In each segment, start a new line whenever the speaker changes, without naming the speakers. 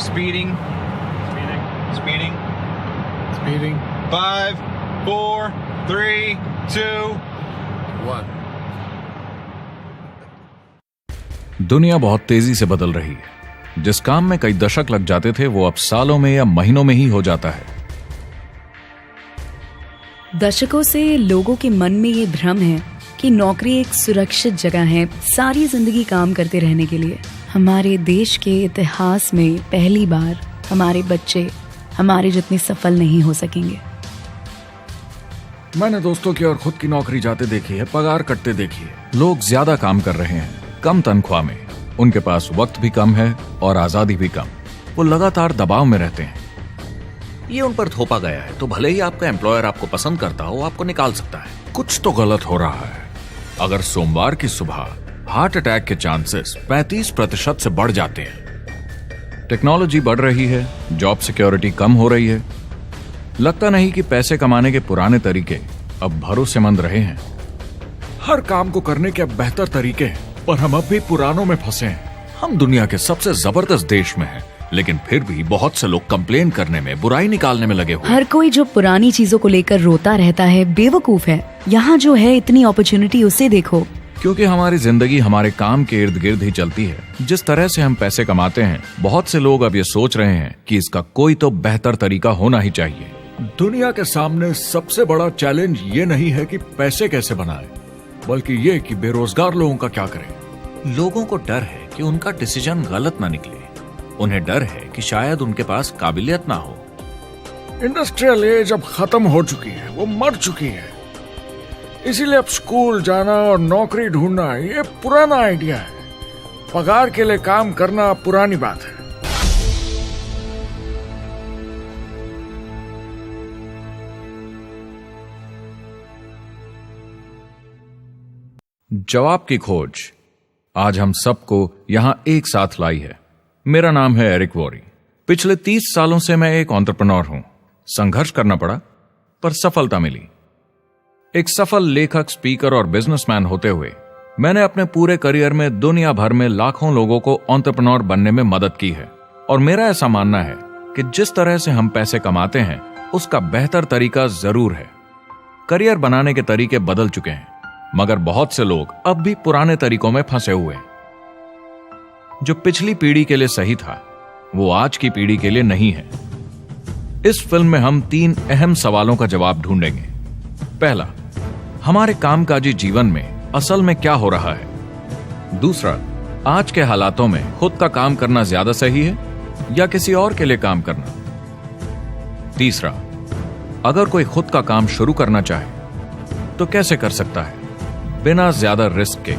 Speeding. Speeding. 5, 4, 3, 2, 1.
दुनिया बहुत तेजी से बदल रही है। जिस काम में कई दशक लग जाते थे वो अब सालों में या महीनों में ही हो जाता है।
दशकों से लोगों के मन में ये भ्रम है कि नौकरी एक सुरक्षित जगह है सारी जिंदगी काम करते रहने के लिए। हमारे देश के इतिहास में पहली बार हमारे बच्चे हमारे जितने सफल नहीं हो सकेंगे।
मैंने दोस्तों की और खुद की नौकरी जाते देखी है, पगार कटते देखी है। लोग ज्यादा काम कर रहे हैं कम तनख्वाह में, उनके पास वक्त भी कम है और आजादी भी कम। वो लगातार दबाव में रहते हैं।
ये उन पर थोपा गया है तो भले ही आपका एम्प्लॉयर आपको पसंद करता हो, आपको निकाल सकता है।
कुछ तो गलत हो रहा है। अगर सोमवार की सुबह हार्ट अटैक के चांसेस 35% से बढ़ जाते हैं। टेक्नोलॉजी बढ़ रही है, जॉब सिक्योरिटी कम हो रही है। लगता नहीं कि पैसे कमाने के पुराने तरीके अब भरोसेमंद रहे हैं। हर काम को करने के अब बेहतर तरीके हैं, पर हम अब भी पुरानों में फंसे हैं। हम दुनिया के सबसे जबरदस्त देश में हैं, लेकिन फिर भी बहुत से लोग कंप्लेन करने में, बुराई निकालने में लगे हुए।
हर कोई जो पुरानी चीजों को लेकर रोता रहता है बेवकूफ है। यहाँ जो है इतनी अपॉर्चुनिटी उसे देखो।
क्योंकि हमारी जिंदगी हमारे काम के इर्द गिर्द ही चलती है। जिस तरह से हम पैसे कमाते हैं, बहुत से लोग अब ये सोच रहे हैं कि इसका कोई तो बेहतर तरीका होना ही चाहिए। दुनिया के सामने सबसे बड़ा चैलेंज ये नहीं है कि पैसे कैसे बनाएं, बल्कि ये कि बेरोजगार लोगों का क्या करें।
लोगों को डर है कि उनका डिसीजन गलत ना निकले। उन्हें डर है कि शायद उनके पास काबिलियत ना हो।
इंडस्ट्रियल एज अब खत्म हो चुकी है, वो मर चुकी है। इसीलिए अब स्कूल जाना और नौकरी ढूंढना ये पुराना आइडिया है। पगार के लिए काम करना पुरानी बात है।
जवाब की खोज आज हम सबको यहां एक साथ लाई है। मेरा नाम है एरिक वॉरी। पिछले 30 सालों से मैं एक एंटरप्रेन्योर हूं। संघर्ष करना पड़ा, पर सफलता मिली। एक सफल लेखक, स्पीकर और बिजनेसमैन होते हुए मैंने अपने पूरे करियर में दुनिया भर में लाखों लोगों को एंटरप्रेन्योर बनने में मदद की है। और मेरा ऐसा मानना है कि जिस तरह से हम पैसे कमाते हैं उसका बेहतर तरीका जरूर है। करियर बनाने के तरीके बदल चुके हैं, मगर बहुत से लोग अब भी पुराने तरीकों में फंसे हुए हैं। जो पिछली पीढ़ी के लिए सही था वो आज की पीढ़ी के लिए नहीं है। इस फिल्म में हम 3 अहम सवालों का जवाब ढूंढेंगे। पहला, हमारे कामकाजी जीवन में असल में क्या हो रहा है। दूसरा, आज के हालातों में खुद का काम करना ज्यादा सही है या किसी और के लिए काम करना। तीसरा, अगर कोई खुद का काम शुरू करना चाहे तो कैसे कर सकता है बिना ज्यादा रिस्क के।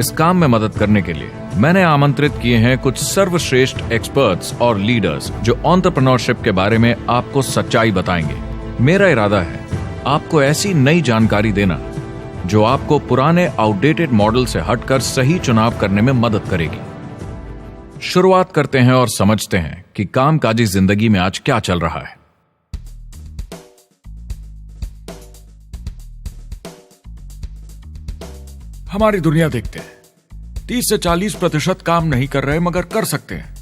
इस काम में मदद करने के लिए मैंने आमंत्रित किए हैं कुछ सर्वश्रेष्ठ एक्सपर्ट्स और लीडर्स जो एंटरप्रेन्योरशिप के बारे में आपको सच्चाई बताएंगे। मेरा इरादा है आपको ऐसी नई जानकारी देना जो आपको पुराने आउटडेटेड मॉडल से हटकर सही चुनाव करने में मदद करेगी। शुरुआत करते हैं और समझते हैं कि कामकाजी जिंदगी में आज क्या चल रहा है।
हमारी दुनिया देखते हैं, 30 से 40% काम नहीं कर रहे मगर कर सकते हैं।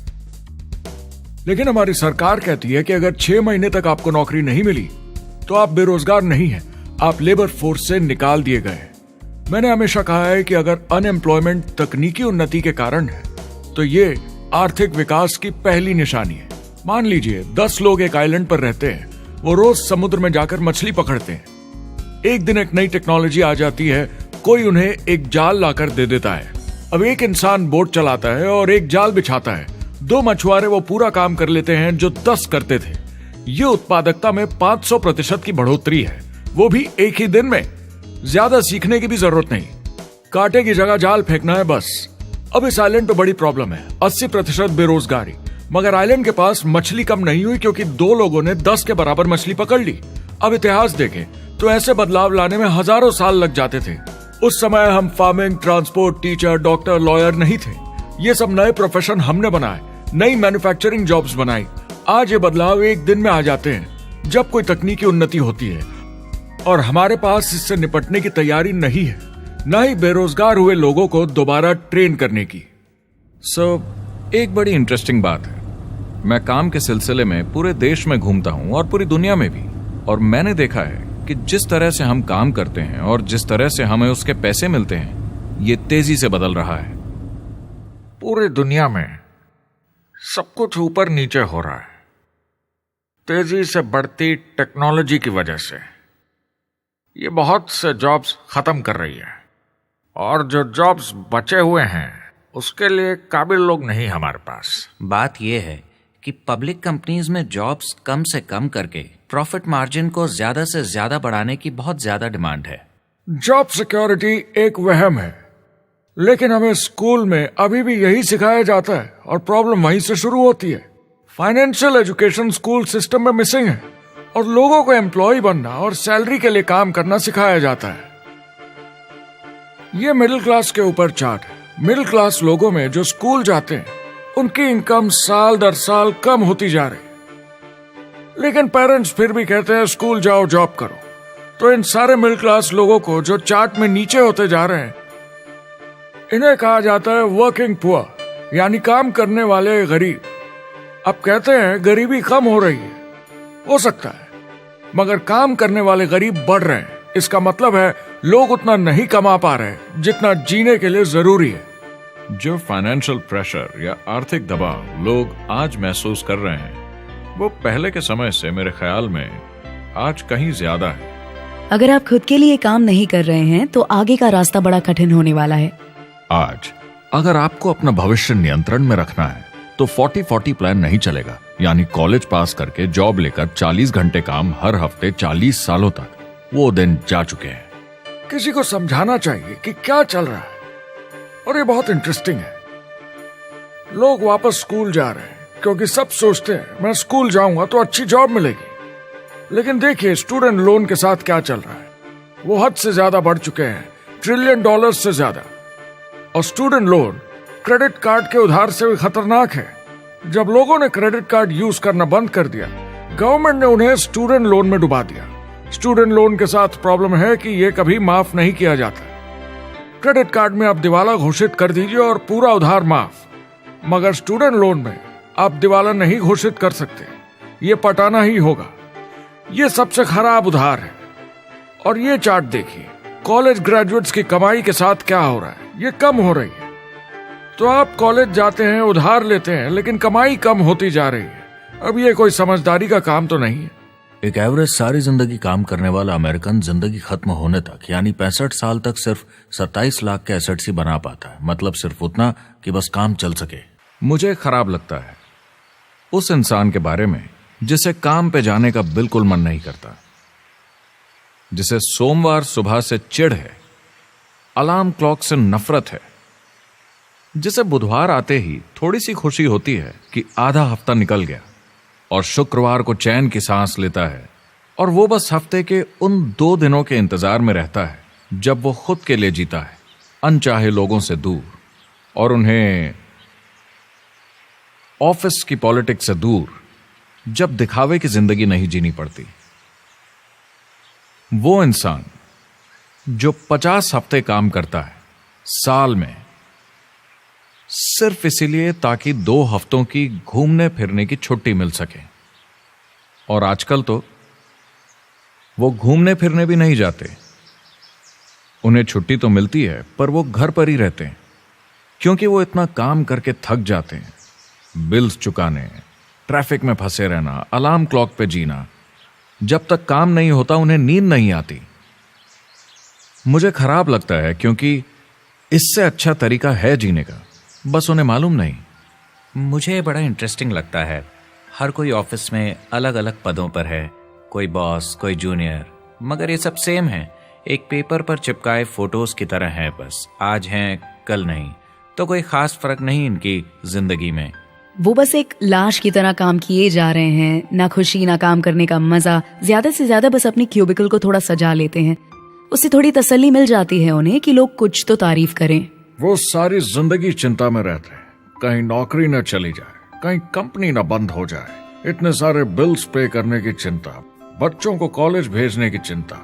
लेकिन हमारी सरकार कहती है कि अगर 6 महीने तक आपको नौकरी नहीं मिली तो आप बेरोजगार नहीं हैं, आप लेबर फोर्स से निकाल दिए गए। मैंने हमेशा कहा है कि अगर अनएम्प्लॉयमेंट तकनीकी उन्नति के कारण है तो ये आर्थिक विकास की पहली निशानी है। मान लीजिए 10 लोग एक आइलैंड पर रहते हैं, वो रोज समुद्र में जाकर मछली पकड़ते हैं। एक दिन एक नई टेक्नोलॉजी आ जाती है, कोई उन्हें एक जाल लाकर दे देता है। अब एक इंसान बोट चलाता है और एक जाल बिछाता है। 2 मछुआरे वो पूरा काम कर लेते हैं जो 10 करते थे। ये उत्पादकता में 500% की बढ़ोतरी है, वो भी एक ही दिन में। ज्यादा सीखने की भी जरूरत नहीं, कांटे की जगह जाल फेंकना है बस। अब इस आइलैंड पे बड़ी प्रॉब्लम है, 80% बेरोजगारी। मगर आइलैंड के पास मछली कम नहीं हुई क्योंकि 2 लोगों ने 10 के बराबर मछली पकड़ ली। अब इतिहास देखें तो ऐसे बदलाव लाने में हजारों साल लग जाते थे। उस समय हम farming, transport, teacher, doctor, lawyer नहीं थे। ये सब नए प्रोफेशन हमने बनाए, नई मैन्युफैक्चरिंग जॉब्स बनाई। आज ये बदलाव एक दिन में आ जाते हैं जब कोई तकनीकी उन्नति होती है, और हमारे पास इससे निपटने की तैयारी नहीं है, न ही बेरोजगार हुए लोगों को दोबारा ट्रेन करने की।
एक बड़ी इंटरेस्टिंग बात है, मैं काम के सिलसिले में पूरे देश में घूमता हूं और पूरी दुनिया में भी, और मैंने देखा है कि जिस तरह से हम काम करते हैं और जिस तरह से हमें उसके पैसे मिलते हैं, ये तेजी से बदल रहा है।
पूरी दुनिया में सब कुछ ऊपर नीचे हो रहा है, तेजी से बढ़ती टेक्नोलॉजी की वजह से। ये बहुत से जॉब्स खत्म कर रही है, और जो जॉब्स बचे हुए हैं उसके लिए काबिल लोग नहीं हमारे पास।
बात यह है कि पब्लिक कंपनीज में जॉब्स कम से कम करके प्रॉफिट मार्जिन को ज्यादा से ज्यादा बढ़ाने की बहुत ज्यादा डिमांड है।
जॉब सिक्योरिटी एक वहम है, लेकिन हमें स्कूल में अभी भी यही सिखाया जाता है और प्रॉब्लम वहीं से शुरू होती है। फाइनेंशियल एजुकेशन स्कूल सिस्टम में मिसिंग है और लोगों को एम्प्लॉय बनना और सैलरी के लिए काम करना सिखाया जाता है। ये मिडिल क्लास के ऊपर चार्ट है। मिडिल क्लास लोगों में जो स्कूल जाते हैं उनकी इनकम साल दर साल कम होती जा रही, लेकिन पेरेंट्स फिर भी कहते हैं स्कूल जाओ, जॉब करो। तो इन सारे मिडिल क्लास लोगों को जो चार्ट में नीचे होते जा रहे हैं, इन्हें कहा जाता है वर्किंग पुअर, यानी काम करने वाले गरीब। अब कहते हैं गरीबी कम हो रही है, हो सकता है, मगर काम करने वाले गरीब बढ़ रहे हैं। इसका मतलब है लोग उतना नहीं कमा पा रहे जितना जीने के लिए जरूरी है।
जो फाइनेंशियल प्रेशर या आर्थिक दबाव लोग आज महसूस कर रहे हैं, वो पहले के समय से मेरे ख्याल में आज कहीं ज्यादा है।
अगर आप खुद के लिए काम नहीं कर रहे हैं तो आगे का रास्ता बड़ा कठिन होने वाला है।
आज अगर आपको अपना भविष्य नियंत्रण में रखना है तो 40-40 प्लान नहीं चलेगा, यानी कॉलेज पास करके जॉब लेकर 40 घंटे काम हर हफ्ते 40 सालों तक, वो दिन जा चुके हैं।
किसी को समझाना चाहिए कि क्या चल रहा है, और ये बहुत इंटरेस्टिंग है। लोग वापस स्कूल जा रहे हैं क्योंकि सब सोचते हैं मैं स्कूल जाऊंगा तो अच्छी जॉब मिलेगी। लेकिन देखिए स्टूडेंट लोन के साथ क्या चल रहा है, वो हद से ज्यादा बढ़ चुके हैं, $1 ट्रिलियन से ज्यादा। और स्टूडेंट लोन क्रेडिट कार्ड के उधार से भी खतरनाक है। जब लोगों ने क्रेडिट कार्ड यूज करना बंद कर दिया, गवर्नमेंट ने उन्हें स्टूडेंट लोन में डुबा दिया। स्टूडेंट लोन के साथ प्रॉब्लम है कि ये कभी माफ नहीं किया जाता। क्रेडिट कार्ड में आप दिवाला घोषित कर दीजिए और पूरा उधार माफ, मगर स्टूडेंट लोन में आप दिवाला नहीं घोषित कर सकते, ये पटाना ही होगा। ये सबसे खराब उधार है। और ये चार्ट देखिए, कॉलेज ग्रेजुएट्स की कमाई के साथ क्या हो रहा है, ये कम हो रही है। तो आप कॉलेज जाते हैं, उधार लेते हैं, लेकिन कमाई कम होती जा रही है। अब ये कोई समझदारी का काम तो नहीं है।
एक एवरेज सारी जिंदगी काम करने वाला अमेरिकन जिंदगी खत्म होने तक, यानी 65 साल तक सिर्फ 27 लाख के एसेट्स ही बना पाता है। मतलब सिर्फ उतना कि बस काम चल सके।
मुझे खराब लगता है उस इंसान के बारे में जिसे काम पे जाने का बिल्कुल मन नहीं करता, जिसे सोमवार सुबह से चिढ़ है, अलार्म क्लॉक से नफरत है, जिसे बुधवार आते ही थोड़ी सी खुशी होती है कि आधा हफ्ता निकल गया, और शुक्रवार को चैन की सांस लेता है, और वो बस हफ्ते के उन 2 दिनों के इंतजार में रहता है जब वो खुद के लिए जीता है, अनचाहे लोगों से दूर, और उन्हें ऑफिस की पॉलिटिक्स से दूर, जब दिखावे की जिंदगी नहीं जीनी पड़ती। वो इंसान जो 50 हफ्ते काम करता है साल में, सिर्फ इसीलिए ताकि 2 हफ्तों की घूमने फिरने की छुट्टी मिल सके। और आजकल तो वो घूमने फिरने भी नहीं जाते। उन्हें छुट्टी तो मिलती है पर वो घर पर ही रहते हैं, क्योंकि वो इतना काम करके थक जाते हैं। बिल्स चुकाने, ट्रैफिक में फंसे रहना, अलार्म क्लॉक पे जीना, जब तक काम नहीं होता उन्हें नींद नहीं आती। मुझे खराब लगता है क्योंकि इससे अच्छा तरीका है जीने का, बस उन्हें मालूम नहीं।
मुझे बड़ा इंटरेस्टिंग लगता है, हर कोई ऑफिस में अलग अलग पदों पर है, कोई बॉस, कोई जूनियर, मगर ये सब सेम है, एक पेपर पर चिपकाए फोटोज की तरह है। बस आज हैं कल नहीं, तो कोई खास फर्क नहीं इनकी जिंदगी में।
वो बस एक लाश की तरह काम किए जा रहे हैं, ना खुशी ना काम करने का मजा। ज्यादा से ज्यादा बस अपनी क्यूबिकल को थोड़ा सजा लेते हैं, उससे थोड़ी तसल्ली मिल जाती है उन्हें कि लोग कुछ तो तारीफ करें।
वो सारी जिंदगी चिंता में रहते हैं, कहीं नौकरी न चली जाए, कहीं कंपनी न बंद हो जाए, इतने सारे बिल्स पे करने की चिंता, बच्चों को कॉलेज भेजने की चिंता,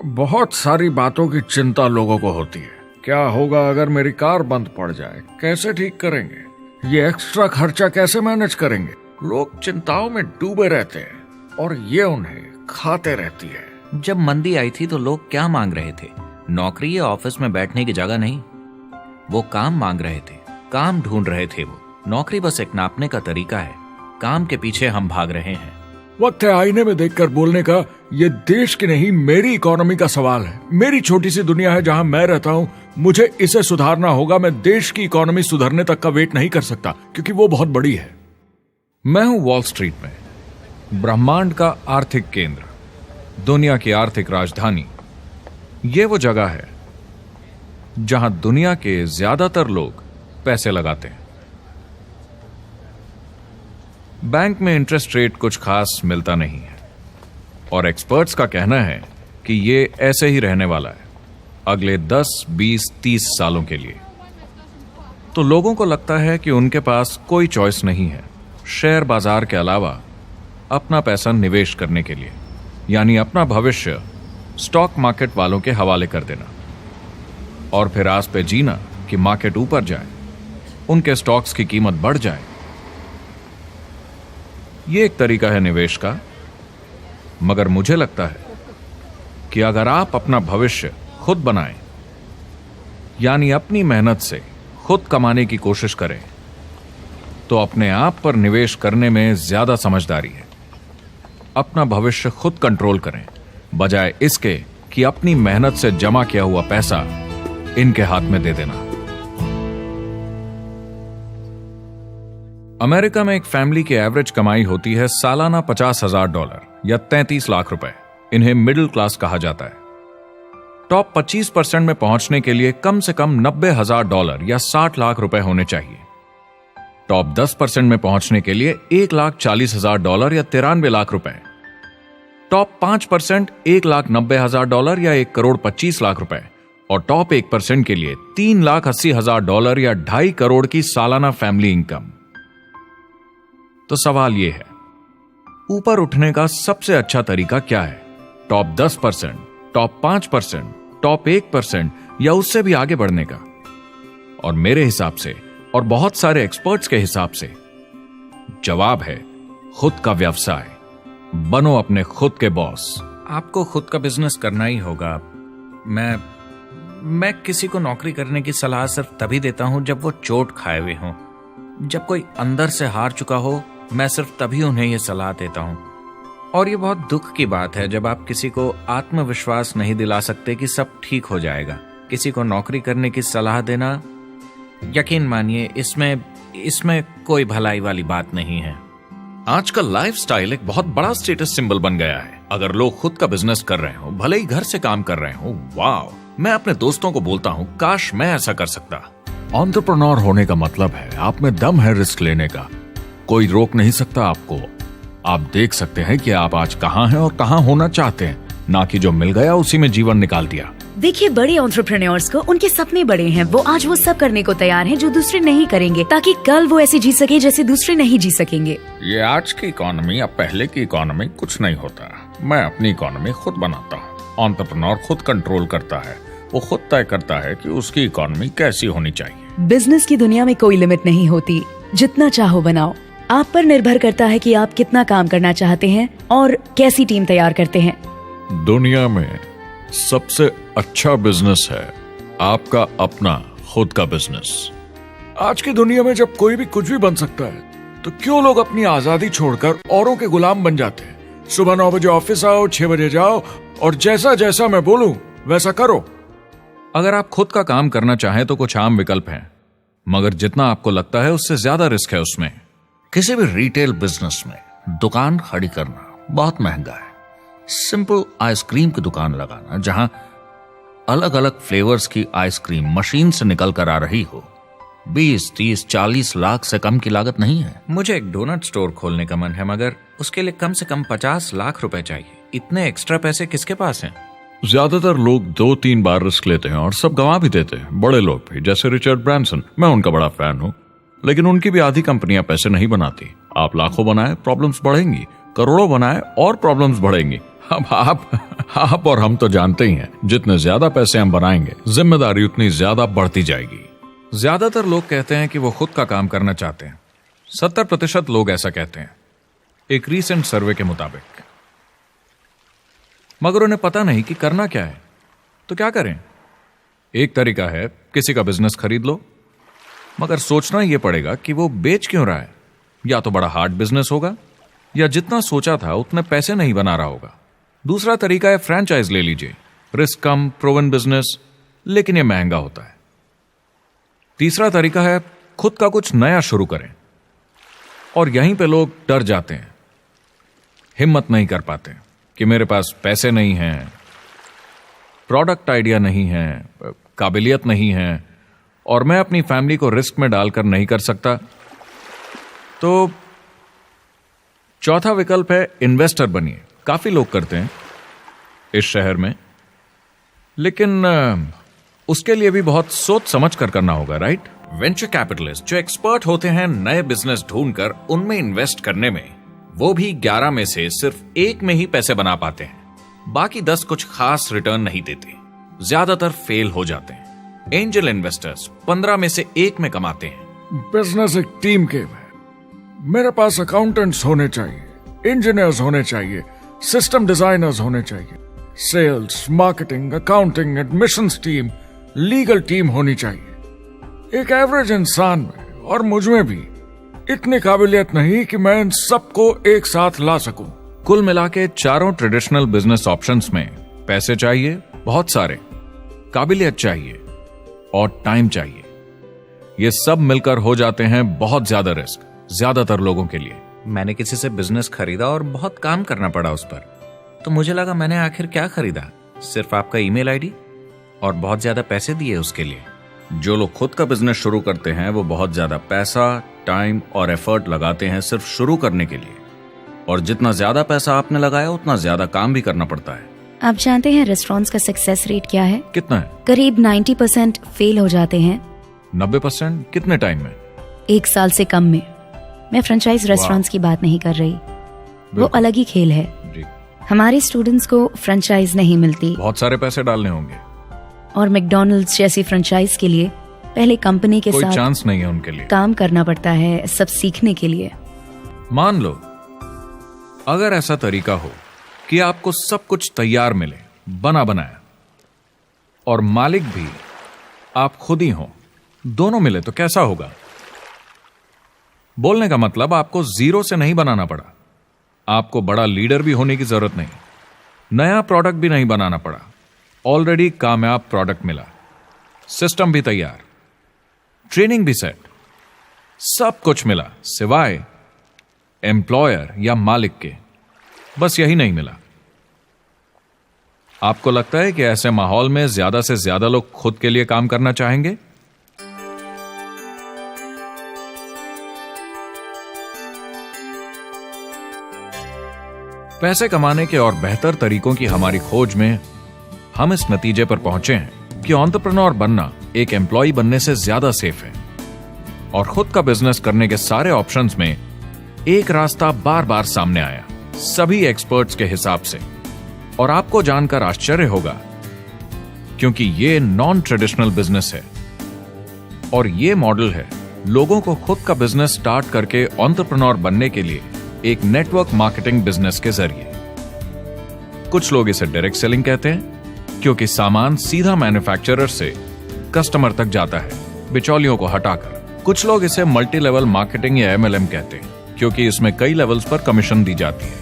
बहुत सारी बातों की चिंता लोगों को होती है। क्या होगा अगर मेरी कार बंद पड़ जाए, कैसे ठीक करेंगे, ये एक्स्ट्रा खर्चा कैसे मैनेज करेंगे? लोग चिंताओं में डूबे रहते हैं और ये उन्हें खाते रहती है।
जब मंदी आई थी तो लोग क्या मांग रहे थे? नौकरी या ऑफिस में बैठने की जगह नहीं, वो काम मांग रहे थे, काम ढूंढ रहे थे। वो नौकरी बस एक नापने का तरीका है, काम के पीछे हम भाग रहे हैं।
वक्त है आईने में देखकर बोलने का। ये देश की नहीं, मेरी इकोनॉमी का सवाल है। मेरी छोटी सी दुनिया है जहां मैं रहता हूं, मुझे इसे सुधारना होगा। मैं देश की इकोनॉमी सुधरने तक का वेट नहीं कर सकता, क्योंकि वो बहुत बड़ी है।
मैं हूं वॉल स्ट्रीट में, ब्रह्मांड का आर्थिक केंद्र, दुनिया की आर्थिक राजधानी। ये वो जगह है जहां दुनिया के ज्यादातर लोग पैसे लगाते हैं। बैंक में इंटरेस्ट रेट कुछ खास मिलता नहीं है और एक्सपर्ट्स का कहना है कि ये ऐसे ही रहने वाला है अगले 10, 20, 30 सालों के लिए। तो लोगों को लगता है कि उनके पास कोई चॉइस नहीं है शेयर बाजार के अलावा अपना पैसा निवेश करने के लिए, यानी अपना भविष्य स्टॉक मार्केट वालों के हवाले कर देना और फिर आस पे जीना कि मार्केट ऊपर जाए, उनके स्टॉक्स की कीमत बढ़ जाए। ये एक तरीका है निवेश का, मगर मुझे लगता है कि अगर आप अपना भविष्य खुद बनाएं, यानी अपनी मेहनत से खुद कमाने की कोशिश करें, तो अपने आप पर निवेश करने में ज्यादा समझदारी है। अपना भविष्य खुद कंट्रोल करें, बजाय इसके कि अपनी मेहनत से जमा किया हुआ पैसा इनके हाथ में दे देना। अमेरिका में एक फैमिली की एवरेज कमाई होती है सालाना $50,000 या 33 लाख रुपए। इन्हें मिडिल क्लास कहा जाता है। टॉप 25% में पहुंचने के लिए कम से कम $90,000 या 60 लाख रुपए होने चाहिए। टॉप 10% में पहुंचने के लिए $1,40,000 या 93 लाख रुपए। टॉप 5% $1,90,000 या 1,25,00,000 रुपए और टॉप 1% के लिए $3,80,000 या 2.5 करोड़ की सालाना फैमिली इनकम। तो सवाल यह है, ऊपर उठने का सबसे अच्छा तरीका क्या है? टॉप 10%, टॉप 5%, टॉप 1% या उससे भी आगे बढ़ने का? और मेरे हिसाब से और बहुत सारे एक्सपर्ट्स के हिसाब से जवाब है खुद का व्यवसाय। बनो अपने खुद के बॉस।
आपको खुद का बिजनेस करना ही होगा। मैं किसी को नौकरी करने की सलाह सिर्फ तभी देता हूं जब वो चोट खाए हुए हों। जब कोई अंदर से हार चुका हो, मैं सिर्फ तभी उन्हें यह सलाह देता हूं। और ये बहुत दुख की बात है जब आप किसी को आत्मविश्वास नहीं दिला सकते कि सब ठीक हो जाएगा। किसी को नौकरी करने की सलाह देना, यकीन मानिए, इसमें कोई भलाई वाली बात नहीं है।
आजकल लाइफस्टाइल एक बहुत बड़ा स्टेटस सिंबल बन गया है। अगर लोग खुद का बिजनेस कर रहे हो, भले ही घर से काम कर रहे हो, वाह! मैं अपने दोस्तों को बोलता हूं, काश मैं ऐसा कर सकता।
एंटरप्रेन्योर होने का मतलब है आप में दम है रिस्क लेने का। कोई रोक नहीं सकता आपको। आप देख सकते हैं कि आप आज कहां हैं और कहां होना चाहते हैं, ना कि जो मिल गया उसी में जीवन निकाल दिया।
देखिए, बड़े एंटरप्रेन्योर्स को उनके सपने बड़े हैं। वो आज वो सब करने को तैयार हैं जो दूसरे नहीं करेंगे, ताकि कल वो ऐसे जी सके जैसे दूसरे नहीं जी सकेंगे।
ये आज की इकोनॉमी अब पहले की इकोनॉमी कुछ नहीं होता। मैं अपनी इकोनॉमी खुद बनाता हूँ। एंटरप्रेन्योर खुद कंट्रोल करता है। वो खुद तय करता है कि उसकी इकोनॉमी कैसी होनी चाहिए।
बिजनेस की दुनिया में कोई लिमिट नहीं होती। जितना चाहो बनाओ। आप पर निर्भर करता है कि आप कितना काम करना चाहते हैं और कैसी टीम तैयार करते हैं।
दुनिया में सबसे अच्छा बिजनेस है आपका अपना खुद का बिजनेस। आज की दुनिया में जब कोई भी कुछ भी बन सकता है, तो क्यों लोग अपनी आजादी छोड़कर औरों के गुलाम बन जाते हैं? सुबह 9 बजे ऑफिस आओ, 6 बजे जाओ और जैसा जैसा मैं बोलूं वैसा करो।
अगर आप खुद का काम करना चाहें तो कुछ आम विकल्प हैं, मगर जितना आपको लगता है उससे ज्यादा रिस्क है उसमें।
किसी भी रिटेल बिजनेस में दुकान खड़ी करना बहुत महंगा है। सिंपल आइसक्रीम की दुकान लगाना जहां अलग अलग फ्लेवर्स की आइसक्रीम मशीन से निकल कर आ रही हो, 20, 30, 40 लाख से कम की लागत नहीं है।
मुझे एक डोनट स्टोर खोलने का मन है, मगर उसके लिए कम से कम 50 लाख रुपए चाहिए। इतने एक्स्ट्रा पैसे किसके पास हैं?
ज्यादातर लोग 2-3 बार रिस्क लेते हैं और सब गंवा भी देते हैं। बड़े लोग भी, जैसे रिचर्ड ब्रांसन। मैं उनका बड़ा फैन हूं, लेकिन उनकी भी आधी कंपनियां पैसे नहीं बनाती। आप लाखों बनाए, प्रॉब्लम्स बढ़ेंगी। करोड़ों बनाए और प्रॉब्लम्स बढ़ेंगी। अब आप और हम तो जानते ही हैं, जितने ज्यादा पैसे हम बनाएंगे, जिम्मेदारी उतनी ज्यादा बढ़ती जाएगी।
ज्यादातर लोग कहते हैं कि वो खुद का काम करना चाहते हैं। 70% लोग ऐसा कहते हैं, एक रीसेंट सर्वे के मुताबिक। मगर उन्हें पता नहीं कि करना क्या है। तो क्या करें? एक तरीका है किसी का बिजनेस खरीद लो, मगर सोचना यह पड़ेगा कि वो बेच क्यों रहा है। या तो बड़ा हार्ड बिजनेस होगा, या जितना सोचा था उतने पैसे नहीं बना रहा होगा। दूसरा तरीका है फ्रेंचाइज ले लीजिए, रिस्क कम, प्रूवन बिजनेस, लेकिन यह महंगा होता है। तीसरा तरीका है खुद का कुछ नया शुरू करें, और यहीं पे लोग डर जाते हैं, हिम्मत नहीं कर पाते कि मेरे पास पैसे नहीं हैं, प्रोडक्ट आइडिया नहीं है, काबिलियत नहीं है, और मैं अपनी फैमिली को रिस्क में डालकर नहीं कर सकता। तो चौथा विकल्प है इन्वेस्टर बनिए। काफी लोग करते हैं इस शहर में, लेकिन उसके लिए भी बहुत सोच समझ कर करना होगा, राइट?
वेंचर कैपिटलिस्ट जो एक्सपर्ट होते हैं नए बिजनेस ढूंढकर उनमें इन्वेस्ट करने में, वो भी 11 में से सिर्फ 1 में ही पैसे बना पाते हैं। बाकी 10 कुछ खास रिटर्न नहीं देते, ज्यादातर फेल हो जाते हैं। एंजल इन्वेस्टर्स 15 में से 1 में कमाते हैं।
बिजनेस एक टीम गेम है। मेरे पास अकाउंटेंट्स होने चाहिए, इंजीनियर्स होने चाहिए, सिस्टम डिजाइनर्स होने चाहिए, sales, marketing, accounting, admissions team, legal team होनी चाहिए। एक एवरेज इंसान में और मुझ में भी इतनी काबिलियत नहीं कि मैं इन सबको एक साथ ला सकूं।
कुल मिला के चारों ट्रेडिशनल बिजनेस ऑप्शंस में पैसे चाहिए बहुत सारे, काबिलियत चाहिए और टाइम चाहिए। ये सब मिलकर हो जाते हैं बहुत ज्यादा रिस्क ज्यादातर लोगों के लिए।
मैंने किसी से बिजनेस खरीदा और बहुत काम करना पड़ा उस पर, तो मुझे लगा मैंने आखिर क्या खरीदा, सिर्फ आपका ईमेल आईडी, और बहुत ज्यादा पैसे दिए उसके लिए।
जो लोग खुद का बिजनेस शुरू करते हैं वो बहुत ज्यादा पैसा, टाइम और एफर्ट लगाते हैं सिर्फ शुरू करने के लिए, और जितना ज्यादा पैसा आपने लगाया उतना ज्यादा काम भी करना पड़ता है।
आप जानते हैं रेस्टोरेंट्स का सक्सेस रेट क्या है?
कितना है?
करीब 90% फेल हो जाते हैं।
90%? कितने टाइम में?
1 साल से कम में। मैं फ्रेंचाइज रेस्टोरेंट्स की बात नहीं कर रही, वो अलग ही खेल है।
जी।
हमारे स्टूडेंट्स को फ्रेंचाइज नहीं मिलती,
बहुत सारे पैसे डालने होंगे,
और मैकडॉनल्ड्स जैसी फ्रेंचाइज के लिए पहले कंपनी के
कोई
साथ
चांस नहीं है उनके लिए।
काम करना पड़ता है सब सीखने के लिए।
मान लो अगर ऐसा तरीका हो कि आपको सब कुछ तैयार मिले, बना बनाया, और मालिक भी आप खुद ही हो, दोनों मिले, तो कैसा होगा? बोलने का मतलब आपको जीरो से नहीं बनाना पड़ा, आपको बड़ा लीडर भी होने की जरूरत नहीं, नया प्रोडक्ट भी नहीं बनाना पड़ा, ऑलरेडी कामयाब प्रोडक्ट मिला, सिस्टम भी तैयार, ट्रेनिंग भी सेट, सब कुछ मिला सिवाय एम्प्लॉयर या मालिक के। बस यही नहीं मिला। आपको लगता है कि ऐसे माहौल में ज्यादा से ज्यादा लोग खुद के लिए काम करना चाहेंगे? पैसे कमाने के और बेहतर तरीकों की हमारी खोज में हम इस नतीजे पर पहुंचे हैं कि एंटरप्रेन्योर बनना एक एम्प्लॉय बनने से ज्यादा सेफ है, और खुद का बिजनेस करने के सारे ऑप्शंस में एक रास्ता बार बार सामने आया सभी एक्सपर्ट्स के हिसाब से। और आपको जानकर आश्चर्य होगा, क्योंकि ये नॉन ट्रेडिशनल बिजनेस है, और ये मॉडल है लोगों को खुद का बिजनेस स्टार्ट करके एंटरप्रेन्योर बनने के लिए एक नेटवर्क मार्केटिंग बिजनेस के जरिए। कुछ लोग इसे डायरेक्ट सेलिंग कहते हैं, क्योंकि सामान सीधा मैन्युफैक्चरर से कस्टमर तक जाता है बिचौलियों को हटाकर। कुछ लोग इसे मल्टी लेवल मार्केटिंग या MLM कहते हैं, क्योंकि इसमें कई लेवल्स पर कमीशन दी जाती है।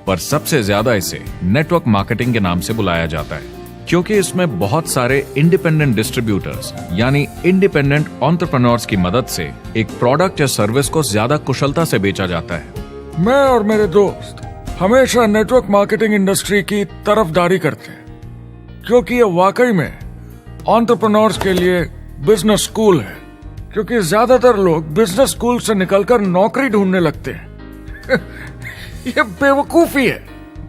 पर सबसे ज्यादा इसे नेटवर्क मार्केटिंग के नाम से बुलाया जाता है, क्योंकि इसमें बहुत सारे इंडिपेंडेंट डिस्ट्रीब्यूटर्स यानी इंडिपेंडेंट एंटरप्रेन्योर्स की मदद से एक प्रोडक्ट या सर्विस को ज्यादा कुशलता से बेचा जाता है।
मैं और मेरे दोस्त हमेशा नेटवर्क मार्केटिंग इंडस्ट्री की तरफदारी करते हैं, क्योंकि ये वाकई में एंटरप्रेन्योर्स के लिए बिजनेस स्कूल है। क्योंकि ज्यादातर लोग बिजनेस स्कूल से निकलकर नौकरी ढूंढने लगते हैं। ये बेवकूफी है।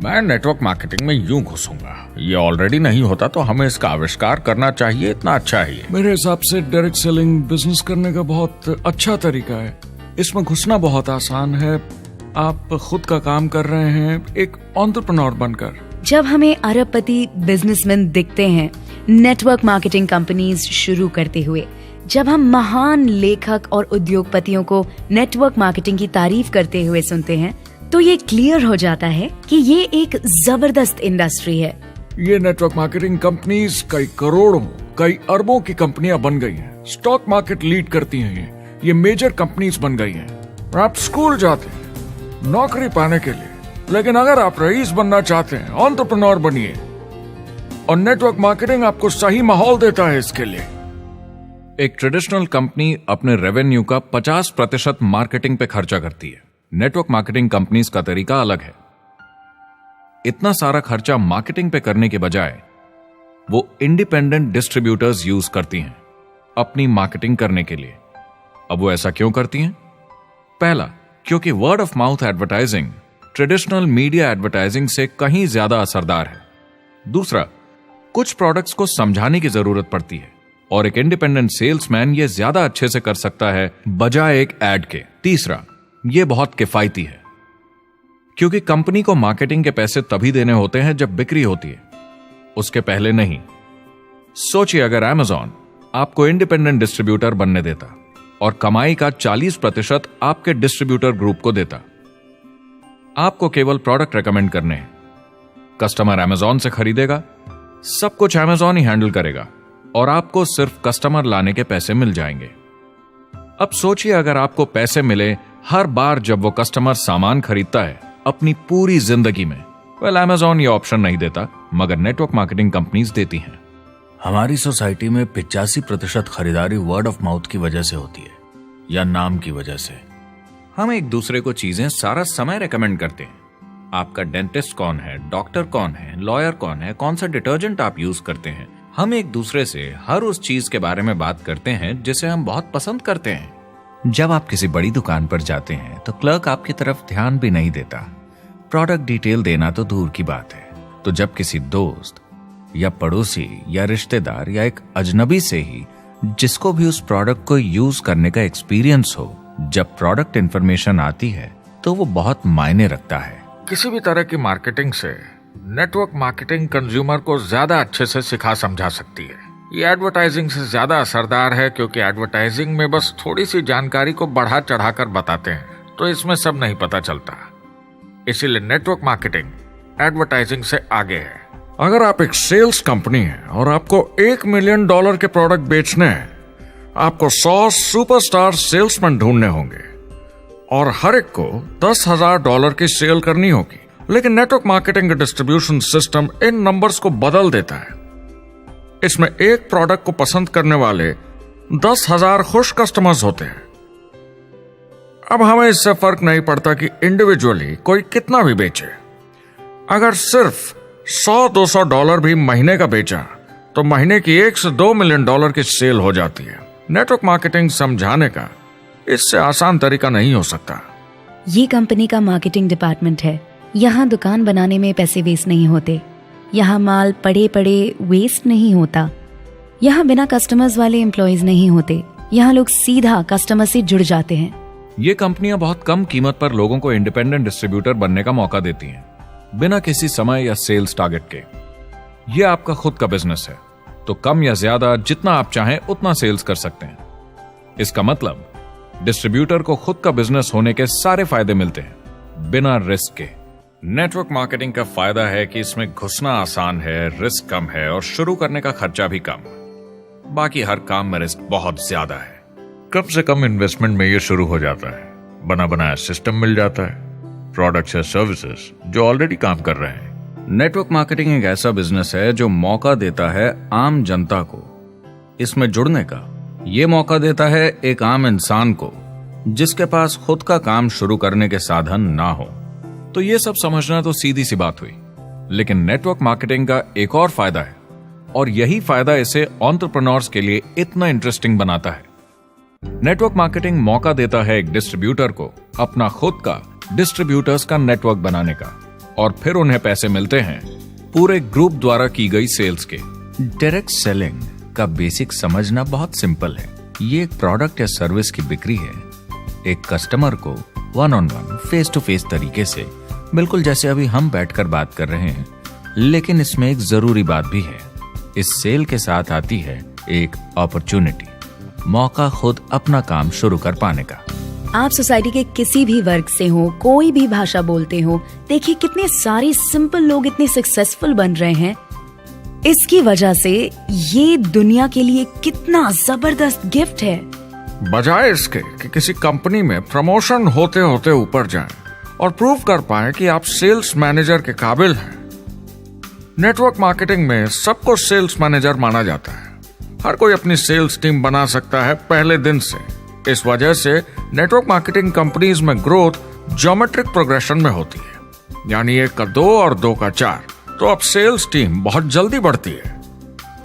मैं नेटवर्क मार्केटिंग में यूं घुसूंगा, ये ऑलरेडी नहीं होता तो हमें इसका आविष्कार करना चाहिए, इतना अच्छा है ये।
मेरे हिसाब से डायरेक्ट सेलिंग बिजनेस करने का बहुत अच्छा तरीका है। इसमें घुसना बहुत आसान है। आप खुद का काम कर रहे हैं एक एंटरप्रेन्योर बनकर।
जब हमें अरबपति बिजनेसमैन दिखते हैं नेटवर्क मार्केटिंग कंपनीज शुरू करते हुए, जब हम महान लेखक और उद्योगपतियों को नेटवर्क मार्केटिंग की तारीफ करते हुए सुनते हैं तो ये क्लियर हो जाता है कि ये एक जबरदस्त इंडस्ट्री है।
ये नेटवर्क मार्केटिंग कंपनीज कई करोड़ों, कई अरबों की कंपनियां बन गई हैं। स्टॉक मार्केट लीड करती हैं ये मेजर कंपनीज बन गई हैं। आप स्कूल जाते हैं नौकरी पाने के लिए, लेकिन अगर आप रईस बनना चाहते हैं, एंटरप्रेन्योर बनिए, और नेटवर्क मार्केटिंग आपको सही माहौल देता है इसके लिए।
एक ट्रेडिशनल कंपनी अपने रेवेन्यू का 50% मार्केटिंग पे खर्चा करती है। नेटवर्क मार्केटिंग कंपनीज का तरीका अलग है। इतना सारा खर्चा मार्केटिंग पे करने के बजाय वो इंडिपेंडेंट डिस्ट्रीब्यूटर्स यूज करती हैं अपनी मार्केटिंग करने के लिए। अब वो ऐसा क्यों करती हैं? पहला, क्योंकि word of mouth advertising traditional media advertising से कहीं ज्यादा असरदार है। दूसरा, कुछ प्रोडक्ट्स को समझाने की जरूरत पड़ती है और एक इंडिपेंडेंट सेल्समैन ये ज्यादा अच्छे से कर सकता है बजाय एक एड के। तीसरा, ये बहुत किफायती है क्योंकि कंपनी को मार्केटिंग के पैसे तभी देने होते हैं जब बिक्री होती है, उसके पहले नहीं। सोचिए अगर Amazon आपको इंडिपेंडेंट डिस्ट्रीब्यूटर बनने देता और कमाई का 40% आपके डिस्ट्रीब्यूटर ग्रुप को देता। आपको केवल प्रोडक्ट रेकमेंड करने हैं, कस्टमर Amazon से खरीदेगा, सब कुछ Amazon ही हैंडल करेगा और आपको सिर्फ कस्टमर लाने के पैसे मिल जाएंगे। अब सोचिए अगर आपको पैसे मिले हर बार जब वो कस्टमर सामान खरीदता है अपनी पूरी जिंदगी में। Amazon ये ऑप्शन नहीं देता, मगर नेटवर्क मार्केटिंग कंपनीज देती हैं।
हमारी सोसाइटी में 85% खरीदारी वर्ड ऑफ माउथ की वजह से होती है या नाम की वजह से।
हम एक दूसरे को चीजें सारा समय रेकमेंड करते हैं। आपका डेंटिस्ट कौन है, डॉक्टर कौन है, लॉयर कौन है, कौन सा डिटर्जेंट आप यूज करते हैं। हम एक दूसरे से हर उस चीज के बारे में बात करते हैं जिसे हम बहुत पसंद करते हैं।
जब आप किसी बड़ी दुकान पर जाते हैं तो क्लर्क आपकी तरफ ध्यान भी नहीं देता, प्रोडक्ट डिटेल देना तो दूर की बात है। तो जब किसी दोस्त या पड़ोसी या रिश्तेदार या एक अजनबी से ही जिसको भी उस प्रोडक्ट को यूज करने का एक्सपीरियंस हो, जब प्रोडक्ट इंफॉर्मेशन आती है तो वो बहुत मायने रखता है।
किसी भी तरह की मार्केटिंग से नेटवर्क मार्केटिंग कंज्यूमर को ज्यादा अच्छे से सिखा समझा सकती है। ये एडवर्टाइजिंग से ज्यादा असरदार है क्योंकि एडवर्टाइजिंग में बस थोड़ी सी जानकारी को बढ़ा चढ़ाकर बताते हैं, तो इसमें सब नहीं पता चलता। इसीलिए नेटवर्क मार्केटिंग एडवर्टाइजिंग से आगे है। अगर आप एक सेल्स कंपनी है और आपको $1 मिलियन के प्रोडक्ट बेचने हैं, आपको 100 सुपरस्टार सेल्समैन ढूंढने होंगे और हर एक को $10,000 की सेल करनी होगी। लेकिन नेटवर्क मार्केटिंग का डिस्ट्रीब्यूशन सिस्टम इन नंबर्स को बदल देता है। इसमें एक प्रोडक्ट को पसंद करने वाले 10,000 खुश कस्टमर्स होते हैं। अब हमें इससे फर्क नहीं पड़ता कि इंडिविजुअली कोई कितना भी बेचे। अगर सिर्फ $100-200 भी महीने का बेचा तो महीने की $1 से $2 मिलियन की सेल हो जाती है। नेटवर्क मार्केटिंग समझाने का इससे आसान तरीका नहीं हो सकता।
ये कंपनी का मार्केटिंग डिपार्टमेंट है। यहाँ दुकान बनाने में पैसे वेस्ट नहीं होते, यहाँ माल पड़े पड़े वेस्ट नहीं होता, यहाँ बिना कस्टमर्स वाले एम्प्लॉयज नहीं होते, यहाँ लोग सीधा कस्टमर से जुड़ जाते हैं।
ये कंपनियां बहुत कम कीमत पर लोगों को इंडिपेंडेंट डिस्ट्रीब्यूटर बनने का मौका देती हैं, बिना किसी समय या सेल्स टारगेट के। ये आपका खुद का बिजनेस है, तो कम या ज्यादा जितना आप चाहें उतना सेल्स कर सकते हैं। इसका मतलब डिस्ट्रीब्यूटर को खुद का बिजनेस होने के सारे फायदे मिलते हैं, बिना रिस्क के। नेटवर्क मार्केटिंग का फायदा है कि इसमें घुसना आसान है, रिस्क कम है और शुरू करने का खर्चा भी कम। बाकी हर काम में रिस्क बहुत ज्यादा है।
कम से कम इन्वेस्टमेंट में ये शुरू हो जाता है, बना बनाया सिस्टम मिल जाता है, प्रोडक्ट्स या सर्विसेज जो ऑलरेडी काम कर रहे हैं।
नेटवर्क मार्केटिंग एक ऐसा बिजनेस है जो मौका देता है आम जनता को इसमें जुड़ने का। ये मौका देता है एक आम इंसान को जिसके पास खुद का काम शुरू करने के साधन ना हो। तो ये सब समझना तो सीधी सी बात हुई, लेकिन नेटवर्क मार्केटिंग का एक और फायदा है और यही फायदा इसे एंटरप्रेन्योर्स के लिए इतना इंटरेस्टिंग बनाता है। नेटवर्क मार्केटिंग मौका देता है एक डिस्ट्रीब्यूटर को अपना खुद का डिस्ट्रीब्यूटर्स का नेटवर्क बनाने का और फिर उन्हें पैसे मिलते हैं पूरे ग्रुप द्वारा की गई सेल्स के।
डायरेक्ट सेलिंग का बेसिक समझना बहुत सिंपल है। ये एक प्रोडक्ट या सर्विस की बिक्री है एक कस्टमर को वन-ऑन-वन, फेस टू फेस तरीके से, बिल्कुल जैसे अभी हम बैठकर बात कर रहे हैं। लेकिन इसमें एक जरूरी बात भी है, इस सेल के साथ आती है एक अपॉर्चुनिटी। मौका खुद अपना काम शुरू कर पाने का।
आप सोसाइटी के किसी भी वर्ग से हो, कोई भी भाषा बोलते हो, देखिए कितने सारे सिंपल लोग इतने सक्सेसफुल बन रहे हैं। इसकी वजह से ये दुनिया के लिए कितना जबरदस्त गिफ्ट है।
बजाय इसके कि किसी कंपनी में प्रमोशन होते होते ऊपर जाएं और प्रूव कर पाएं कि आप सेल्स मैनेजर के काबिल हैं, नेटवर्क मार्केटिंग में सबको सेल्स मैनेजर माना जाता है। हर कोई अपनी सेल्स टीम बना सकता है पहले दिन से। इस वजह से नेटवर्क मार्केटिंग कंपनीज में ग्रोथ ज्योमेट्रिक प्रोग्रेशन में होती है, यानी 1 का 2 और 2 का 4। तो अब सेल्स टीम बहुत जल्दी बढ़ती है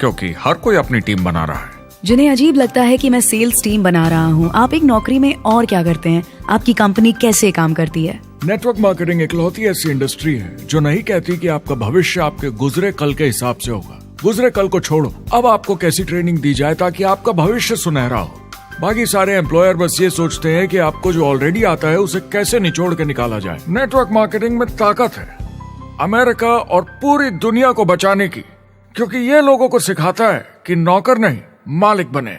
क्योंकि हर कोई अपनी टीम बना रहा है।
जिन्हें अजीब लगता है कि मैं सेल्स टीम बना रहा हूँ, आप एक नौकरी में और क्या करते हैं? आपकी कंपनी कैसे काम करती है?
नेटवर्क मार्केटिंग इकलौती ऐसी इंडस्ट्री है जो नहीं कहती कि आपका भविष्य आपके गुजरे कल के हिसाब से होगा। गुजरे कल को छोड़ो, अब आपको कैसी ट्रेनिंग दी जाए ताकि आपका भविष्य सुनहरा हो। बाकी सारे एम्प्लॉयर बस ये सोचते हैं कि आपको जो ऑलरेडी आता है उसे कैसे निचोड़ के निकाला जाए। नेटवर्क मार्केटिंग में ताकत है अमेरिका और पूरी दुनिया को बचाने की, क्योंकि ये लोगों को सिखाता है कि नौकर नहीं मालिक बने।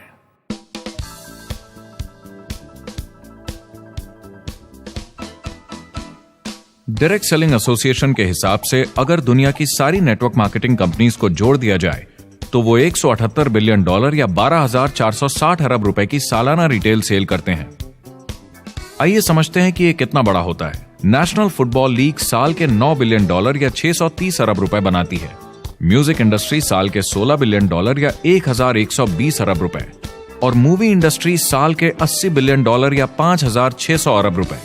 डायरेक्ट सेलिंग एसोसिएशन के हिसाब से अगर दुनिया की सारी नेटवर्क मार्केटिंग कंपनीज को जोड़ दिया जाए तो वो $178 बिलियन या 12,460 अरब रुपए की सालाना रिटेल सेल करते हैं। आइए समझते हैं कि ये कितना बड़ा होता है। नेशनल फुटबॉल लीग साल के $9 बिलियन या 630 अरब रुपए बनाती है। म्यूजिक इंडस्ट्री साल के $16 बिलियन या 1,120 अरब रुपए, और मूवी इंडस्ट्री साल के $80 बिलियन या 5,600 अरब रुपए।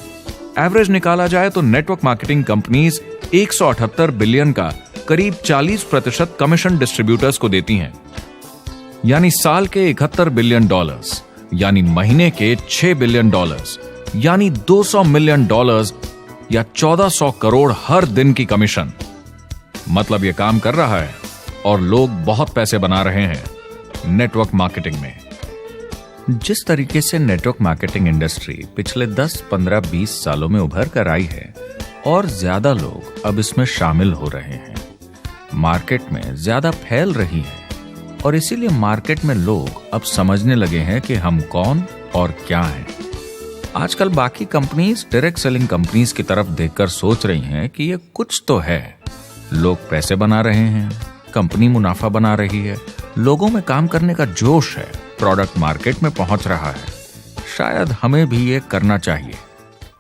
एवरेज निकाला जाए तो नेटवर्क मार्केटिंग कंपनीज 178 बिलियन का करीब 40% कमीशन डिस्ट्रीब्यूटर्स को देती हैं, यानी साल के $71 बिलियन, यानी महीने के $6 बिलियन, यानी $200 मिलियन या 1400 करोड़ हर दिन की कमीशन। मतलब ये काम कर रहा है और लोग बहुत पैसे बना रहे हैं नेटवर्क मार्केटिंग में।
जिस तरीके से नेटवर्क मार्केटिंग इंडस्ट्री पिछले 10, 15, 20 सालों में उभर कर आई है और ज्यादा लोग अब इसमें शामिल हो रहे हैं, मार्केट में ज्यादा फैल रही है और इसीलिए मार्केट में लोग अब समझने लगे हैं कि हम कौन और क्या हैं। आजकल बाकी कंपनीज डायरेक्ट सेलिंग कंपनीज की तरफ देखकर सोच रही हैं कि ये कुछ तो है। लोग पैसे बना रहे हैं, कंपनी मुनाफा बना रही है, लोगों में काम करने का जोश है, प्रोडक्ट मार्केट में पहुंच रहा है, शायद हमें भी ये करना चाहिए।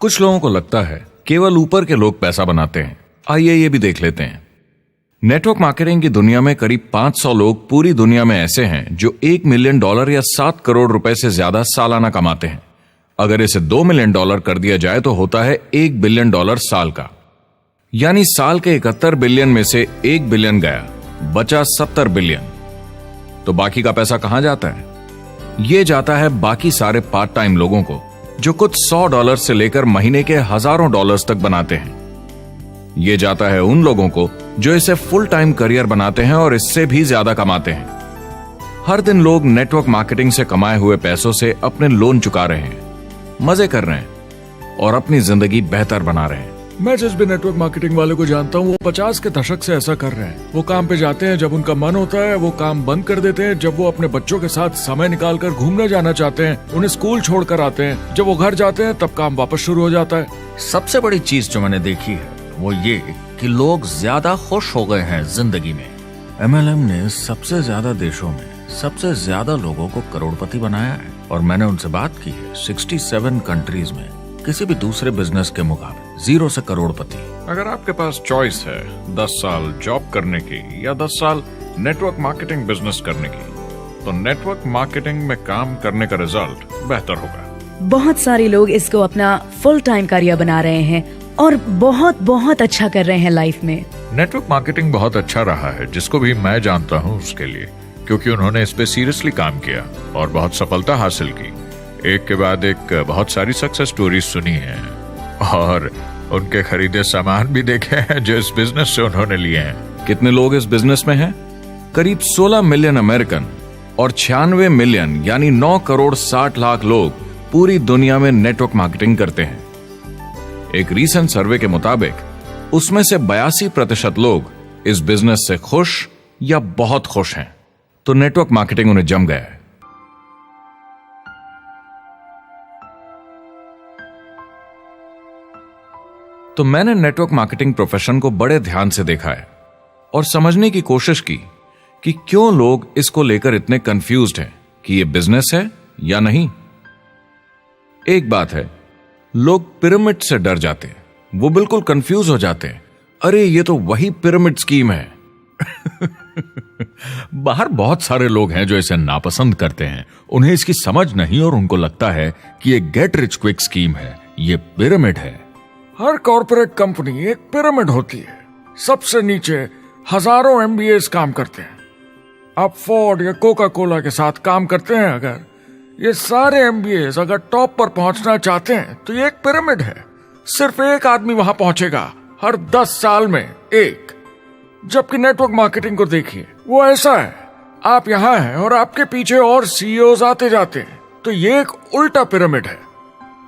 कुछ लोगों को लगता है केवल ऊपर के लोग पैसा बनाते हैं। आइए ये भी देख लेते हैं। नेटवर्क मार्केटिंग की दुनिया में करीब 500 लोग पूरी दुनिया में ऐसे हैं जो $1 मिलियन या 7 करोड़ रुपए से ज्यादा सालाना कमाते हैं। अगर इसे $2 मिलियन कर दिया जाए तो होता है $1 बिलियन साल का, यानी साल के 71 बिलियन में से 1 बिलियन गया, बचा 70 बिलियन। तो बाकी का पैसा कहां जाता है? ये जाता है बाकी सारे पार्ट टाइम लोगों को जो कुछ $100 से लेकर महीने के हजारों डॉलर्स तक बनाते हैं। ये जाता है उन लोगों को जो इसे फुल टाइम करियर बनाते हैं और इससे भी ज्यादा कमाते हैं। हर दिन लोग नेटवर्क मार्केटिंग से कमाए हुए पैसों से अपने लोन चुका रहे हैं, मजे कर रहे हैं और अपनी जिंदगी बेहतर बना रहे हैं।
मैं जिस भी नेटवर्क मार्केटिंग वाले को जानता हूँ वो 50 के दशक से ऐसा कर रहे हैं। वो काम पे जाते हैं जब उनका मन होता है, वो काम बंद कर देते हैं जब वो अपने बच्चों के साथ समय निकालकर घूमने जाना चाहते हैं, उन्हें स्कूल छोड़कर आते हैं, जब वो घर जाते हैं तब काम वापस शुरू हो जाता है।
सबसे बड़ी चीज जो मैंने देखी है वो ये कि लोग ज्यादा खुश हो गए हैं जिंदगी में।
MLM ने सबसे ज्यादा देशों में सबसे ज्यादा लोगों को करोड़पति बनाया है और मैंने उनसे बात की है 67 कंट्रीज में किसी भी दूसरे बिजनेस के मुकाबले 0 से करोड़पति।
अगर आपके पास चॉइस है 10 साल जॉब करने की या 10 साल नेटवर्क मार्केटिंग बिजनेस करने की, तो नेटवर्क मार्केटिंग में काम करने का रिजल्ट बेहतर होगा।
बहुत सारे लोग इसको अपना फुल टाइम करियर बना रहे हैं और बहुत बहुत अच्छा कर रहे हैं लाइफ में।
नेटवर्क मार्केटिंग बहुत अच्छा रहा है जिसको भी मैं जानता हूँ उसके लिए, क्योंकि उन्होंने इस पे सीरियसली काम किया और बहुत सफलता हासिल की। एक के बाद एक बहुत सारी सक्सेस स्टोरीज सुनी है और उनके खरीदे सामान भी देखे हैं जो इस बिजनेस से उन्होंने लिए हैं। कितने लोग इस बिजनेस में हैं? करीब 16 मिलियन अमेरिकन और 96 मिलियन यानी 9 करोड़ 60 लाख लोग पूरी दुनिया में नेटवर्क मार्केटिंग करते हैं। एक रीसेंट सर्वे के मुताबिक उसमें से 82% लोग इस बिजनेस से खुश या बहुत खुश हैं। तो नेटवर्क मार्केटिंग उन्हें जम गया है। तो मैंने नेटवर्क मार्केटिंग प्रोफेशन को बड़े ध्यान से देखा है और समझने की कोशिश की कि क्यों लोग इसको लेकर इतने कंफ्यूज्ड हैं कि ये बिजनेस है या नहीं। एक बात है, लोग पिरामिड से डर जाते हैं, वो बिल्कुल कंफ्यूज हो जाते हैं, अरे ये तो वही पिरामिड स्कीम है। बाहर बहुत सारे लोग हैं जो इसे नापसंद करते हैं, उन्हें इसकी समझ नहीं और उनको लगता है कि ये गेट रिच क्विक स्कीम है, ये पिरामिड है।
हर कॉर्पोरेट कंपनी एक पिरामिड होती है। सबसे नीचे हजारों एमबीएस काम करते हैं। आप फोर्ड या कोका कोला के साथ काम करते हैं, अगर ये सारे एमबीएस अगर टॉप पर पहुंचना चाहते हैं तो ये एक पिरामिड है। सिर्फ एक आदमी वहां पहुंचेगा हर 10 साल में एक। जबकि नेटवर्क मार्केटिंग को देखिए, वो ऐसा है, आप यहां हैं और आपके पीछे और सीईओज आते जाते हैं, तो ये एक उल्टा पिरामिड है।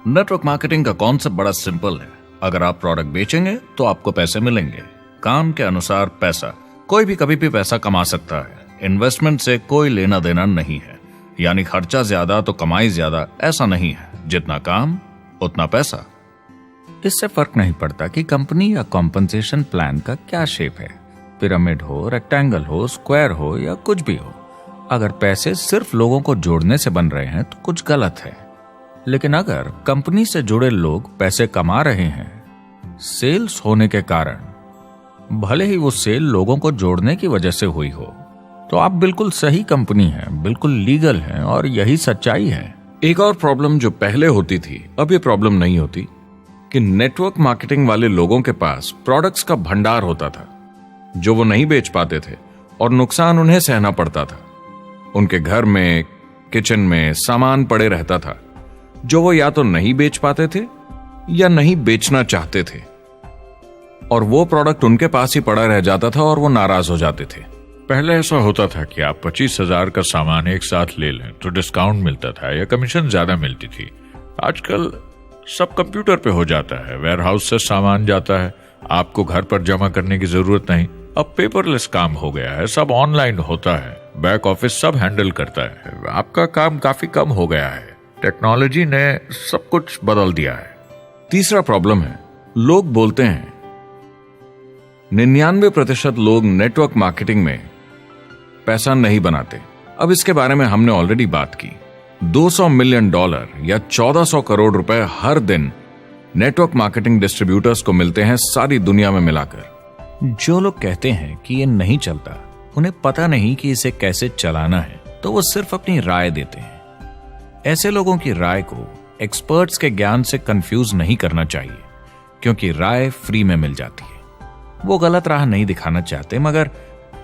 नेटवर्क मार्केटिंग का कॉन्सेप्ट बड़ा सिंपल है। अगर आप प्रोडक्ट बेचेंगे तो आपको पैसे मिलेंगे। काम के अनुसार पैसा। कोई भी कभी भी पैसा कमा सकता है। इन्वेस्टमेंट से कोई लेना देना नहीं है, यानी खर्चा ज्यादा तो कमाई ज्यादा, ऐसा नहीं है। जितना काम उतना पैसा।
इससे फर्क नहीं पड़ता कि कंपनी या कॉम्पनसेशन प्लान का क्या शेप है, पिरामिड हो, रेक्टेंगल हो, स्क्वायर हो या कुछ भी हो। अगर पैसे सिर्फ लोगों को जोड़ने से बन रहे हैं तो कुछ गलत है। लेकिन अगर कंपनी से जुड़े लोग पैसे कमा रहे हैं सेल्स होने के कारण, भले ही वो सेल लोगों को जोड़ने की वजह से हुई हो, तो आप बिल्कुल सही कंपनी हैं, बिल्कुल लीगल हैं और यही सच्चाई है।
एक और प्रॉब्लम जो पहले होती थी, अब ये प्रॉब्लम नहीं होती कि नेटवर्क मार्केटिंग वाले लोगों के पास प्रोडक्ट्स का भंडार होता था जो वो नहीं बेच पाते थे और नुकसान उन्हें सहना पड़ता था। उनके घर में, किचन में सामान पड़े रहता था जो वो या तो नहीं बेच पाते थे या नहीं बेचना चाहते थे, और वो प्रोडक्ट उनके पास ही पड़ा रह जाता था और वो नाराज हो जाते थे।
पहले ऐसा होता था कि आप 25,000 का सामान एक साथ ले लें तो डिस्काउंट मिलता था या कमीशन ज्यादा मिलती थी। आजकल सब कंप्यूटर पे हो जाता है, वेयर हाउस से सामान जाता है, आपको घर पर जमा करने की जरूरत नहीं। अब पेपरलेस काम हो गया है, सब ऑनलाइन होता है, बैक ऑफिस सब हैंडल करता है, आपका काम काफी कम हो गया है। टेक्नोलॉजी ने सब कुछ बदल दिया है।
तीसरा प्रॉब्लम है, लोग बोलते हैं 99% लोग नेटवर्क मार्केटिंग में पैसा नहीं बनाते। अब इसके बारे में हमने ऑलरेडी बात की। $200 मिलियन या 1400 करोड़ रुपए हर दिन नेटवर्क मार्केटिंग डिस्ट्रीब्यूटर्स को मिलते हैं सारी दुनिया में मिलाकर।
जो लोग कहते हैं कि ये नहीं चलता, उन्हें पता नहीं कि इसे कैसे चलाना है, तो वो सिर्फ अपनी राय देते हैं। ऐसे लोगों की राय को एक्सपर्ट्स के ज्ञान से कंफ्यूज नहीं करना चाहिए, क्योंकि राय फ्री में मिल जाती है। वो गलत राह नहीं दिखाना चाहते, मगर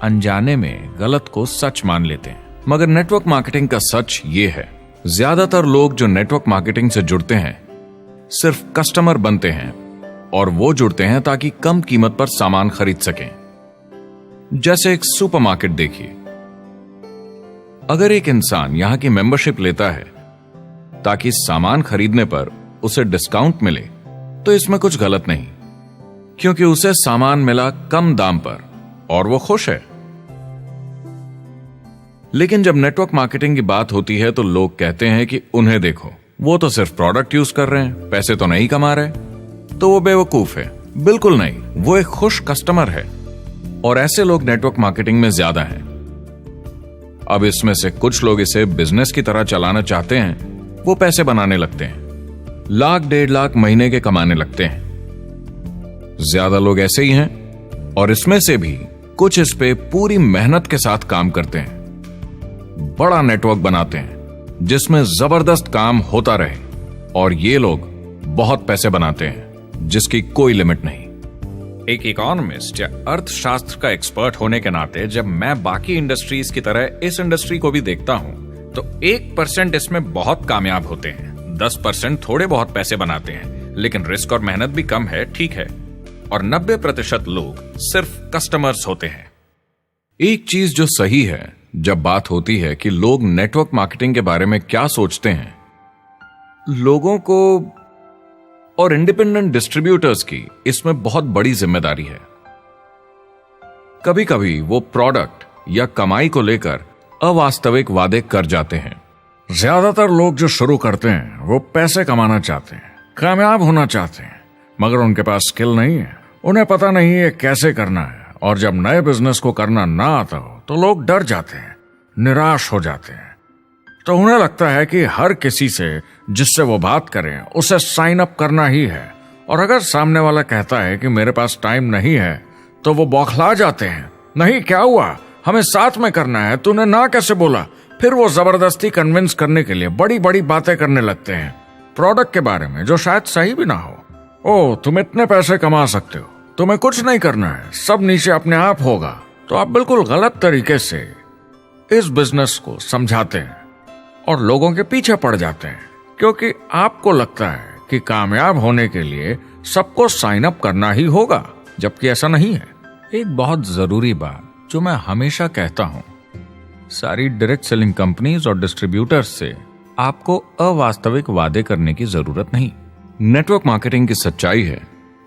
अनजाने में गलत को सच मान लेते हैं।
मगर नेटवर्क मार्केटिंग का सच ये है, ज्यादातर लोग जो नेटवर्क मार्केटिंग से जुड़ते हैं सिर्फ कस्टमर बनते हैं, और वो जुड़ते हैं ताकि कम कीमत पर सामान खरीद सकें। जैसे एक सुपरमार्केट देखिए, अगर एक इंसान यहां की मेंबरशिप लेता है ताकि सामान खरीदने पर उसे डिस्काउंट मिले, तो इसमें कुछ गलत नहीं, क्योंकि उसे सामान मिला कम दाम पर और वो खुश है। लेकिन जब नेटवर्क मार्केटिंग की बात होती है तो लोग कहते हैं कि उन्हें देखो, वो तो सिर्फ प्रोडक्ट यूज कर रहे हैं, पैसे तो नहीं कमा रहे, तो वो बेवकूफ है। बिल्कुल नहीं, वो एक खुश कस्टमर है, और ऐसे लोग नेटवर्क मार्केटिंग में ज्यादा हैं। अब इसमें से कुछ लोग इसे बिजनेस की तरह चलाना चाहते हैं, वो पैसे बनाने लगते हैं, लाख 1.5 लाख महीने के कमाने लगते हैं। ज्यादा लोग ऐसे ही हैं, और इसमें से भी कुछ इस पे पूरी मेहनत के साथ काम करते हैं, बड़ा नेटवर्क बनाते हैं जिसमें जबरदस्त काम होता रहे, और ये लोग बहुत पैसे बनाते हैं जिसकी कोई लिमिट नहीं।
एक इकोनॉमिस्ट या अर्थशास्त्र का एक्सपर्ट होने के नाते जब मैं बाकी इंडस्ट्रीज की तरह इस इंडस्ट्री को भी देखता हूं, तो 1% इसमें बहुत कामयाब होते हैं, 10% थोड़े बहुत पैसे बनाते हैं, लेकिन रिस्क और मेहनत भी कम है, ठीक है, और 90% लोग सिर्फ कस्टमर्स होते हैं।
एक चीज जो सही है जब बात होती है कि लोग नेटवर्क मार्केटिंग के बारे में क्या सोचते हैं, लोगों को और इंडिपेंडेंट डिस्ट्रीब्यूटर्स की इसमें बहुत बड़ी जिम्मेदारी है। कभी कभी वो प्रोडक्ट या कमाई को लेकर अवास्तविक वादे कर जाते हैं।
ज्यादातर लोग जो शुरू करते हैं वो पैसे कमाना चाहते हैं, कामयाब होना चाहते हैं, मगर उनके पास स्किल नहीं है, उन्हें पता नहीं है कैसे करना है। और जब नए बिजनेस को करना ना आता हो तो लोग डर जाते हैं, निराश हो जाते हैं। तो उन्हें लगता है कि हर किसी से जिससे वो बात करें उसे साइन अप करना ही है। और अगर सामने वाला कहता है कि मेरे पास टाइम नहीं है तो वो बौखला जाते हैं। नहीं, क्या हुआ, हमें साथ में करना है, तूने ना कैसे बोला। फिर वो जबरदस्ती कन्विंस करने के लिए बड़ी बड़ी बातें करने लगते हैं प्रोडक्ट के बारे में, जो शायद सही भी ना हो। ओह, तुम इतने पैसे कमा सकते हो, तुम्हें कुछ नहीं करना है, सब नीचे अपने आप होगा। तो आप बिल्कुल गलत तरीके से इस बिजनेस को समझाते हैं और लोगों के पीछे पड़ जाते हैं, क्योंकि आपको लगता है कि कामयाब होने के लिए सबको साइन अप करना ही होगा, जबकि ऐसा नहीं है।
एक बहुत जरूरी बात जो मैं हमेशा कहता हूं, सारी डायरेक्ट सेलिंग कंपनीज और डिस्ट्रीब्यूटर्स से आपको अवास्तविक वादे करने की जरूरत नहीं। नेटवर्क मार्केटिंग की सच्चाई है,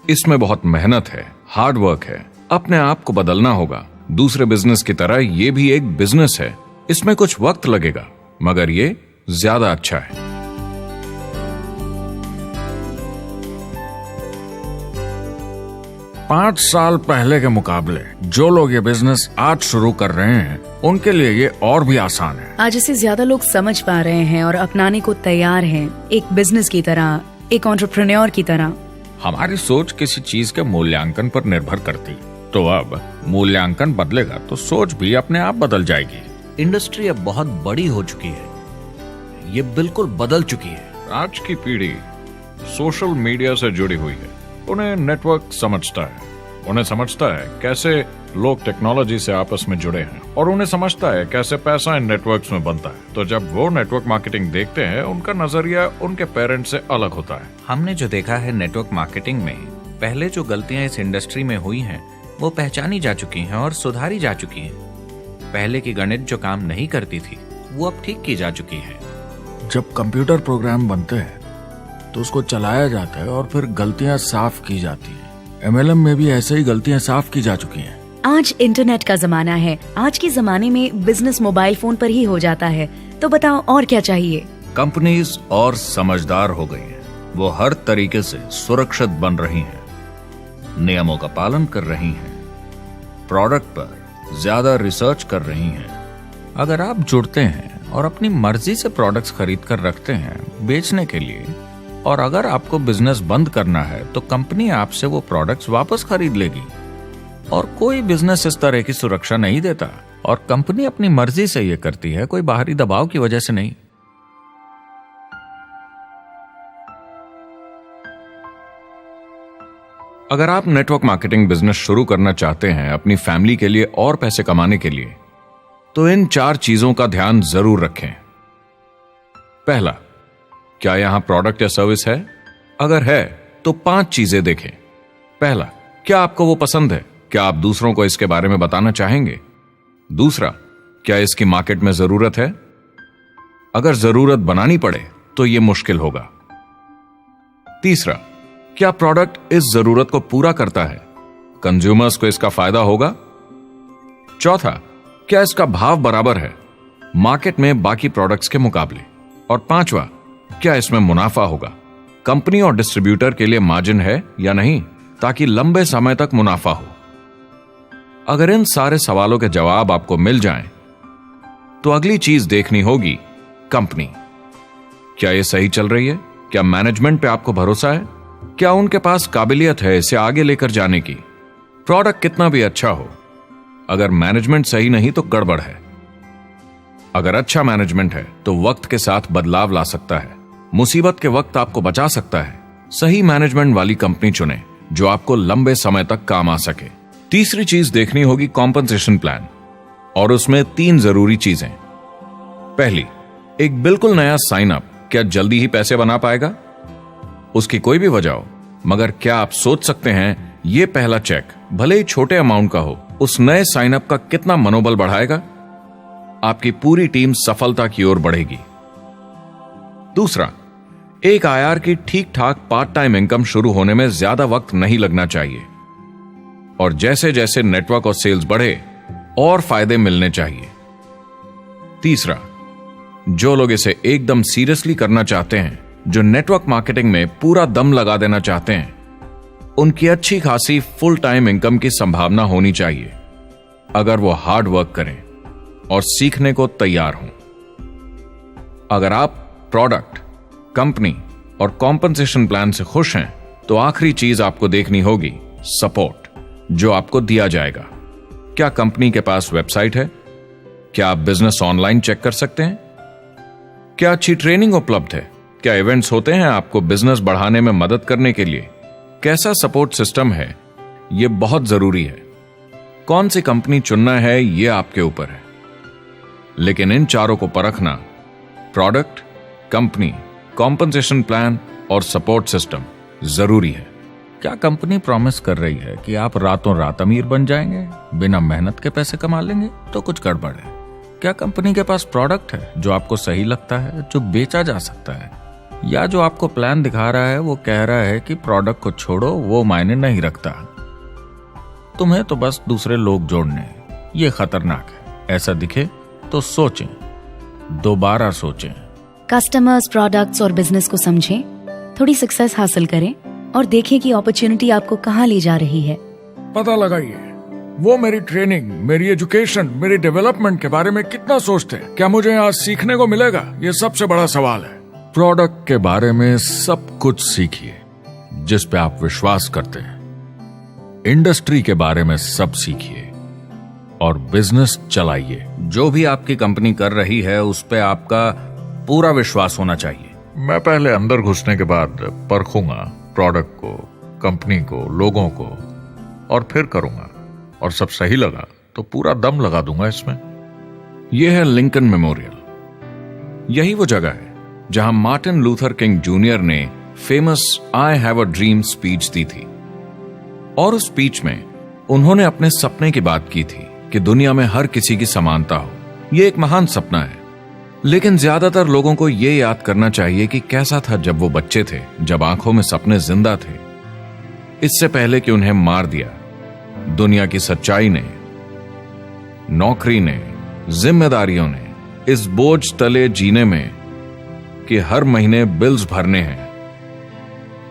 इसमें बहुत मेहनत है, हार्ड वर्क है, अपने आप को बदलना होगा। दूसरे बिजनेस की तरह ये भी एक बिजनेस है, इसमें कुछ वक्त लगेगा, मगर ये ज्यादा अच्छा है।
5 साल पहले के मुकाबले जो लोग ये बिजनेस आज शुरू कर रहे हैं उनके लिए ये और भी आसान है।
आज इसे ज्यादा लोग समझ पा रहे हैं और अपनाने को तैयार हैं, एक बिजनेस की तरह, एक एंटरप्रेन्योर की तरह।
हमारी सोच किसी चीज के मूल्यांकन पर निर्भर करती, तो अब मूल्यांकन बदलेगा तो सोच भी अपने आप बदल जाएगी।
इंडस्ट्री अब बहुत बड़ी हो चुकी है, ये बिल्कुल बदल चुकी है।
आज की पीढ़ी सोशल मीडिया से जुड़ी हुई है, उन्हें नेटवर्क समझता है, उन्हें समझता है कैसे लोग टेक्नोलॉजी से आपस में जुड़े हैं, और उन्हें समझता है कैसे पैसा इन नेटवर्क्स में बनता है। तो जब वो नेटवर्क मार्केटिंग देखते हैं, उनका नजरिया उनके पेरेंट्स से अलग होता है।
हमने जो देखा है नेटवर्क मार्केटिंग में, पहले जो गलतियां इस इंडस्ट्री में हुई हैं वो पहचानी जा चुकी हैं और सुधारी जा चुकी हैं। पहले की गणित जो काम नहीं करती थी वो अब ठीक की जा चुकी है।
जब कंप्यूटर प्रोग्राम बनते हैं तो उसको चलाया जाता है और फिर गलतियां साफ की जाती हैं। MLM में भी ऐसे ही गलतियां साफ की जा चुकी हैं।
आज इंटरनेट का जमाना है, आज के जमाने में बिजनेस मोबाइल फोन पर ही हो जाता है। तो बताओ और क्या चाहिए।
कंपनीज और समझदार हो गई हैं, वो हर तरीके से सुरक्षित बन रही हैं, नियमों का पालन कर रही हैं, प्रोडक्ट पर ज्यादा रिसर्च कर रही हैं।
अगर आप जुड़ते हैं और अपनी मर्जी से प्रोडक्ट्स खरीद कर रखते हैं बेचने के लिए, और अगर आपको बिजनेस बंद करना है तो कंपनी आपसे वो प्रोडक्ट्स वापस खरीद लेगी। और कोई बिजनेस इस तरह की सुरक्षा नहीं देता, और कंपनी अपनी मर्जी से ये करती है, कोई बाहरी दबाव की वजह से नहीं। अगर आप नेटवर्क मार्केटिंग बिजनेस शुरू करना चाहते हैं अपनी फैमिली के लिए और पैसे कमाने के लिए, तो इन 4 चीजों का ध्यान जरूर रखें। पहला, क्या यहां प्रोडक्ट या सर्विस है? अगर है तो 5 चीजें देखें। पहला, क्या आपको वो पसंद है? क्या आप दूसरों को इसके बारे में बताना चाहेंगे? दूसरा, क्या इसकी मार्केट में जरूरत है? अगर जरूरत बनानी पड़े तो यह मुश्किल होगा। तीसरा, क्या प्रोडक्ट इस जरूरत को पूरा करता है? कंज्यूमर्स को इसका फायदा होगा? चौथा, क्या इसका भाव बराबर है मार्केट में बाकी प्रोडक्ट्स के मुकाबले? और पांचवा, क्या इसमें मुनाफा होगा? कंपनी और डिस्ट्रीब्यूटर के लिए मार्जिन है या नहीं, ताकि लंबे समय तक मुनाफा हो। अगर इन सारे सवालों के जवाब आपको मिल जाएं, तो अगली चीज देखनी होगी कंपनी। क्या यह सही चल रही है? क्या मैनेजमेंट पे आपको भरोसा है? क्या उनके पास काबिलियत है इसे आगे लेकर जाने की? प्रोडक्ट कितना भी अच्छा हो, अगर मैनेजमेंट सही नहीं तो गड़बड़ है। अगर अच्छा मैनेजमेंट है तो वक्त के साथ बदलाव ला सकता है, मुसीबत के वक्त आपको बचा सकता है। सही मैनेजमेंट वाली कंपनी चुनें जो आपको लंबे समय तक काम आ सके। तीसरी चीज देखनी होगी कॉम्पनसेशन प्लान, और उसमें 3 जरूरी चीजें। पहली, एक बिल्कुल नया साइन अप क्या जल्दी ही पैसे बना पाएगा? उसकी कोई भी वजह हो, मगर क्या आप सोच सकते हैं यह पहला चेक, भले ही छोटे अमाउंट का हो, उस नए साइन अप का कितना मनोबल बढ़ाएगा? आपकी पूरी टीम सफलता की ओर बढ़ेगी। दूसरा, एक IR की ठीक ठाक पार्ट टाइम इनकम शुरू होने में ज्यादा वक्त नहीं लगना चाहिए, और जैसे जैसे नेटवर्क और सेल्स बढ़े और फायदे मिलने चाहिए। तीसरा, जो लोग इसे एकदम सीरियसली करना चाहते हैं, जो नेटवर्क मार्केटिंग में पूरा दम लगा देना चाहते हैं, उनकी अच्छी खासी फुल टाइम इनकम की संभावना होनी चाहिए अगर वो हार्ड वर्क करें और सीखने को तैयार हों। अगर आप प्रोडक्ट, कंपनी और कॉम्पनसेशन प्लान से खुश हैं तो आखिरी चीज आपको देखनी होगी सपोर्ट जो आपको दिया जाएगा। क्या कंपनी के पास वेबसाइट है? क्या आप बिजनेस ऑनलाइन चेक कर सकते हैं? क्या अच्छी ट्रेनिंग उपलब्ध है? क्या इवेंट्स होते हैं आपको बिजनेस बढ़ाने में मदद करने के लिए? कैसा सपोर्ट सिस्टम है? यह बहुत जरूरी है। कौन सी कंपनी चुनना है यह आपके ऊपर है, लेकिन इन चारों को परखना, प्रोडक्ट, कंपनी, कॉम्पनसेशन प्लान और सपोर्ट सिस्टम, जरूरी है।
क्या कंपनी प्रॉमिस कर रही है कि आप रातों रात अमीर बन जाएंगे, बिना मेहनत के पैसे कमा लेंगे? तो कुछ गड़बड़ है। क्या कंपनी के पास प्रोडक्ट है जो आपको सही लगता है, जो बेचा जा सकता है? या जो आपको प्लान दिखा रहा है वो कह रहा है कि प्रोडक्ट को छोड़ो, वो मायने नहीं रखता, तुम्हें तो बस दूसरे लोग जोड़ने हैं। ये खतरनाक है। ऐसा दिखे तो सोचें, दोबारा सोचें।
कस्टमर्स, प्रोडक्ट्स और बिजनेस को समझें, थोड़ी सक्सेस हासिल करें और देखें कि अपॉर्चुनिटी आपको कहां ले जा रही है।
पता लगाइए वो मेरी ट्रेनिंग, मेरी एजुकेशन, मेरी डेवलपमेंट के बारे में कितना सोचते हैं। क्या मुझे यहाँ सीखने को मिलेगा? ये सबसे बड़ा सवाल है।
प्रोडक्ट के बारे में सब कुछ सीखिए जिस पे आप विश्वास करते हैं। इंडस्ट्री के बारे में सब सीखिए और बिजनेस चलाइए। जो भी आपकी कंपनी कर रही है उस पे आपका पूरा विश्वास होना चाहिए।
मैं पहले अंदर घुसने के बाद परखूंगा प्रोडक्ट को, कंपनी को, लोगों को, और फिर करूंगा। और सब सही लगा तो पूरा दम लगा दूंगा इसमें।
यह है लिंकन मेमोरियल। यही वो जगह है जहां मार्टिन लूथर किंग जूनियर ने famous I have a dream speech दी थी। और उस स्पीच में उन्होंने अपने सपने की बात की थी कि दुनिया में हर किसी की समानता हो। यह एक महान सपना है, लेकिन ज्यादातर लोगों को यह याद करना चाहिए कि कैसा था जब वो बच्चे थे, जब आंखों में सपने जिंदा थे, इससे पहले कि उन्हें मार दिया दुनिया की सच्चाई ने, नौकरी ने, जिम्मेदारियों ने, इस बोझ तले जीने में कि हर महीने बिल्स भरने हैं।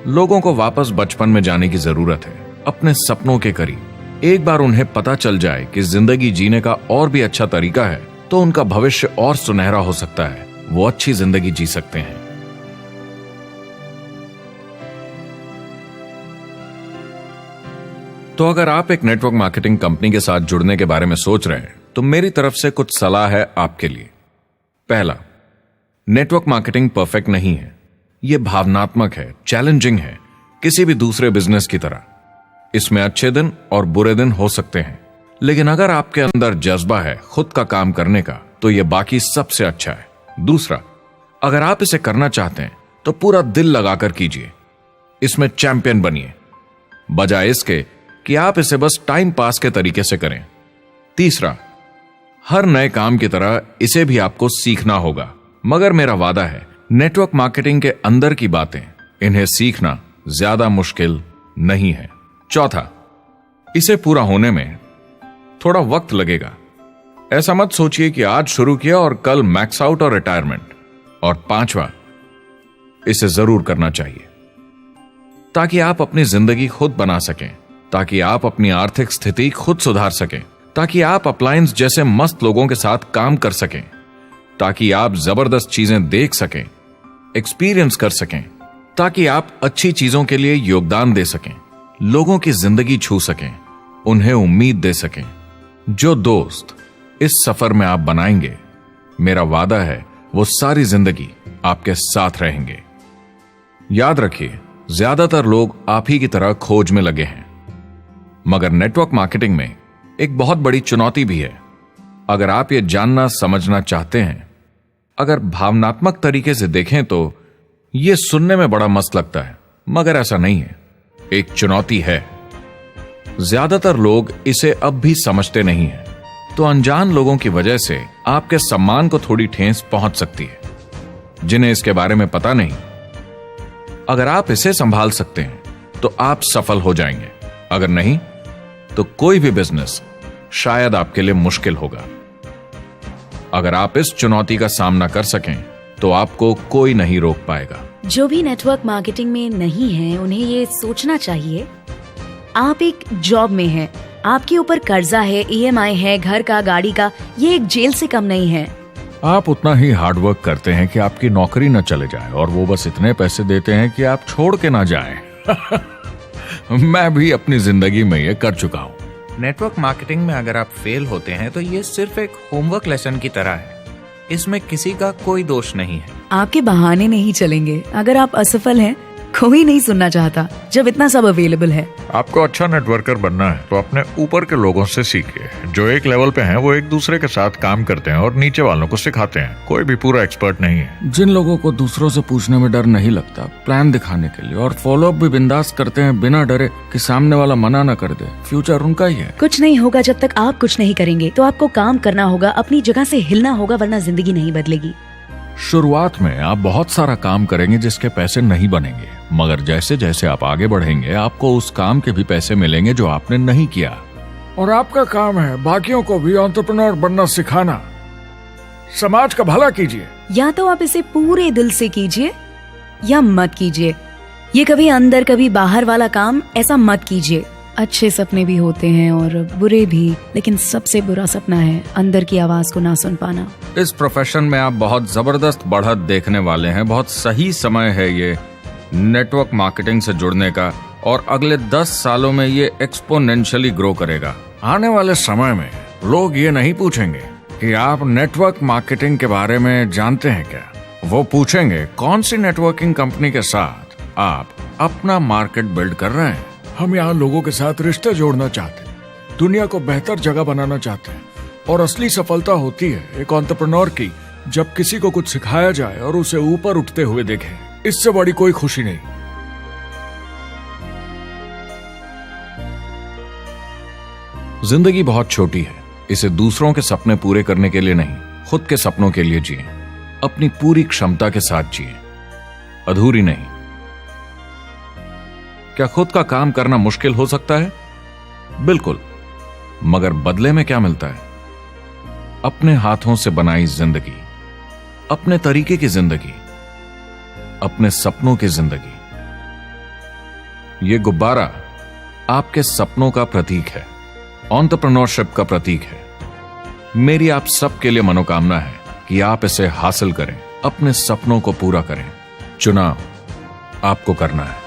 लोगों को वापस बचपन में जाने की जरूरत है, अपने सपनों के करीब। एक बार उन्हें पता चल जाए कि जिंदगी जीने का और भी अच्छा तरीका है तो उनका भविष्य और सुनहरा हो सकता है। वो अच्छी जिंदगी जी सकते हैं। तो अगर आप एक नेटवर्क मार्केटिंग कंपनी के साथ जुड़ने के बारे में सोच रहे हैं तो मेरी तरफ से कुछ सलाह है आपके लिए। पहला, नेटवर्क मार्केटिंग परफेक्ट नहीं है। यह भावनात्मक है, चैलेंजिंग है, किसी भी दूसरे बिजनेस की तरह। इसमें अच्छे दिन और बुरे दिन हो सकते हैं, लेकिन अगर आपके अंदर जज्बा है खुद का काम करने का तो यह बाकी सबसे अच्छा है। दूसरा, अगर आप इसे करना चाहते हैं तो पूरा दिल लगाकर कीजिए। इसमें चैंपियन बनिए, बजाय इसके कि आप इसे बस टाइम पास के तरीके से करें। तीसरा, हर नए काम की तरह इसे भी आपको सीखना होगा, मगर मेरा वादा है नेटवर्क मार्केटिंग के अंदर की बातें, इन्हें सीखना ज्यादा मुश्किल नहीं है। चौथा, इसे पूरा होने में थोड़ा वक्त लगेगा। ऐसा मत सोचिए कि आज शुरू किया और कल मैक्स आउट और रिटायरमेंट। और पांचवा, इसे जरूर करना चाहिए ताकि आप अपनी जिंदगी खुद बना सकें, ताकि आप अपनी आर्थिक स्थिति खुद सुधार सकें, ताकि आप अप्लायंस जैसे मस्त लोगों के साथ काम कर सकें, ताकि आप जबरदस्त चीजें देख सकें, एक्सपीरियंस कर सकें, ताकि आप अच्छी चीजों के लिए योगदान दे सकें, लोगों की जिंदगी छू सकें, उन्हें उम्मीद दे सकें। जो दोस्त इस सफर में आप बनाएंगे, मेरा वादा है वो सारी जिंदगी आपके साथ रहेंगे। याद रखिए, ज्यादातर लोग आप ही की तरह खोज में लगे हैं, मगर नेटवर्क मार्केटिंग में एक बहुत बड़ी चुनौती भी है। अगर आप ये जानना समझना चाहते हैं, अगर भावनात्मक तरीके से देखें तो यह सुनने में बड़ा मस्त लगता है, मगर ऐसा नहीं है। एक चुनौती है। ज्यादातर लोग इसे अब भी समझते नहीं हैं, तो अनजान लोगों की वजह से आपके सम्मान को थोड़ी ठेस पहुंच सकती है, जिन्हें इसके बारे में पता नहीं। अगर आप इसे संभाल सकते हैं तो आप सफल हो जाएंगे, अगर नहीं तो कोई भी बिजनेस शायद आपके लिए मुश्किल होगा। अगर आप इस चुनौती का सामना कर सकें तो आपको कोई नहीं रोक पाएगा।
जो भी नेटवर्क मार्केटिंग में नहीं है उन्हें ये सोचना चाहिए आप एक जॉब में हैं, आपके ऊपर कर्जा है, EMI है, घर का, गाड़ी का, ये एक जेल से कम नहीं है।
आप उतना ही हार्डवर्क करते हैं कि आपकी नौकरी न चले जाए और वो बस इतने पैसे देते हैं कि आप छोड़ के ना जाएं। मैं भी अपनी जिंदगी में ये कर चुका हूँ।
नेटवर्क मार्केटिंग में अगर आप फेल होते हैं तो ये सिर्फ एक होमवर्क लेसन की तरह है। इसमें किसी का कोई दोष नहीं है।
आपके बहाने नहीं चलेंगे। अगर आप असफल हैं, कोई नहीं सुनना चाहता जब इतना सब अवेलेबल है।
आपको अच्छा नेटवर्कर बनना है तो अपने ऊपर के लोगों से सीखिए। जो एक लेवल पे हैं वो एक दूसरे के साथ काम करते हैं और नीचे वालों को सिखाते हैं। कोई भी पूरा एक्सपर्ट नहीं है।
जिन लोगों को दूसरों से पूछने में डर नहीं लगता, प्लान दिखाने के लिए और फॉलो अप भी बिंदास करते हैं बिना डरे कि सामने वाला मना न कर दे, फ्यूचर उनका ही है।
कुछ नहीं होगा जब तक आप कुछ नहीं करेंगे। तो आपको काम करना होगा, अपनी जगह से हिलना होगा, वरना जिंदगी नहीं बदलेगी।
शुरुआत में आप बहुत सारा काम करेंगे जिसके पैसे नहीं बनेंगे, मगर जैसे जैसे आप आगे बढ़ेंगे आपको उस काम के भी पैसे मिलेंगे जो आपने नहीं किया।
और आपका काम है बाकियों को भी एंटरप्रेन्योर बनना सिखाना। समाज का भला कीजिए।
या तो आप इसे पूरे दिल से कीजिए या मत कीजिए। ये कभी अंदर कभी बाहर वाला काम ऐसा मत कीजिए। अच्छे सपने भी होते हैं और बुरे भी, लेकिन सबसे बुरा सपना है अंदर की आवाज को ना सुन पाना।
इस प्रोफेशन में आप बहुत जबरदस्त बढ़त देखने वाले हैं। बहुत सही समय है ये नेटवर्क मार्केटिंग से जुड़ने का और अगले 10 सालों में ये एक्सपोनेंशियली ग्रो करेगा।
आने वाले समय में लोग ये नहीं पूछेंगे कि आप नेटवर्क मार्केटिंग के बारे में जानते हैं क्या। वो पूछेंगे कौन सी नेटवर्किंग कंपनी के साथ आप अपना मार्केट बिल्ड कर रहे हैं। हम यहाँ लोगों के साथ रिश्ते जोड़ना चाहते हैं, दुनिया को बेहतर जगह बनाना चाहते हैं। और असली सफलता होती है एक एंटरप्रेन्योर की जब किसी को कुछ सिखाया जाए और उसे ऊपर उठते हुए देखे। इससे बड़ी कोई खुशी नहीं।
जिंदगी बहुत छोटी है। इसे दूसरों के सपने पूरे करने के लिए नहीं, खुद के सपनों के लिए जिए। अपनी पूरी क्षमता के साथ जिए, अधूरी नहीं। क्या खुद का काम करना मुश्किल हो सकता है? बिल्कुल, मगर बदले में क्या मिलता है? अपने हाथों से बनाई जिंदगी, अपने तरीके की जिंदगी, अपने सपनों की जिंदगी। ये गुब्बारा आपके सपनों का प्रतीक है, एंटरप्रेन्योरशिप का प्रतीक है। मेरी आप सबके लिए मनोकामना है कि आप इसे हासिल करें, अपने सपनों को पूरा करें। चुनाव आपको करना है।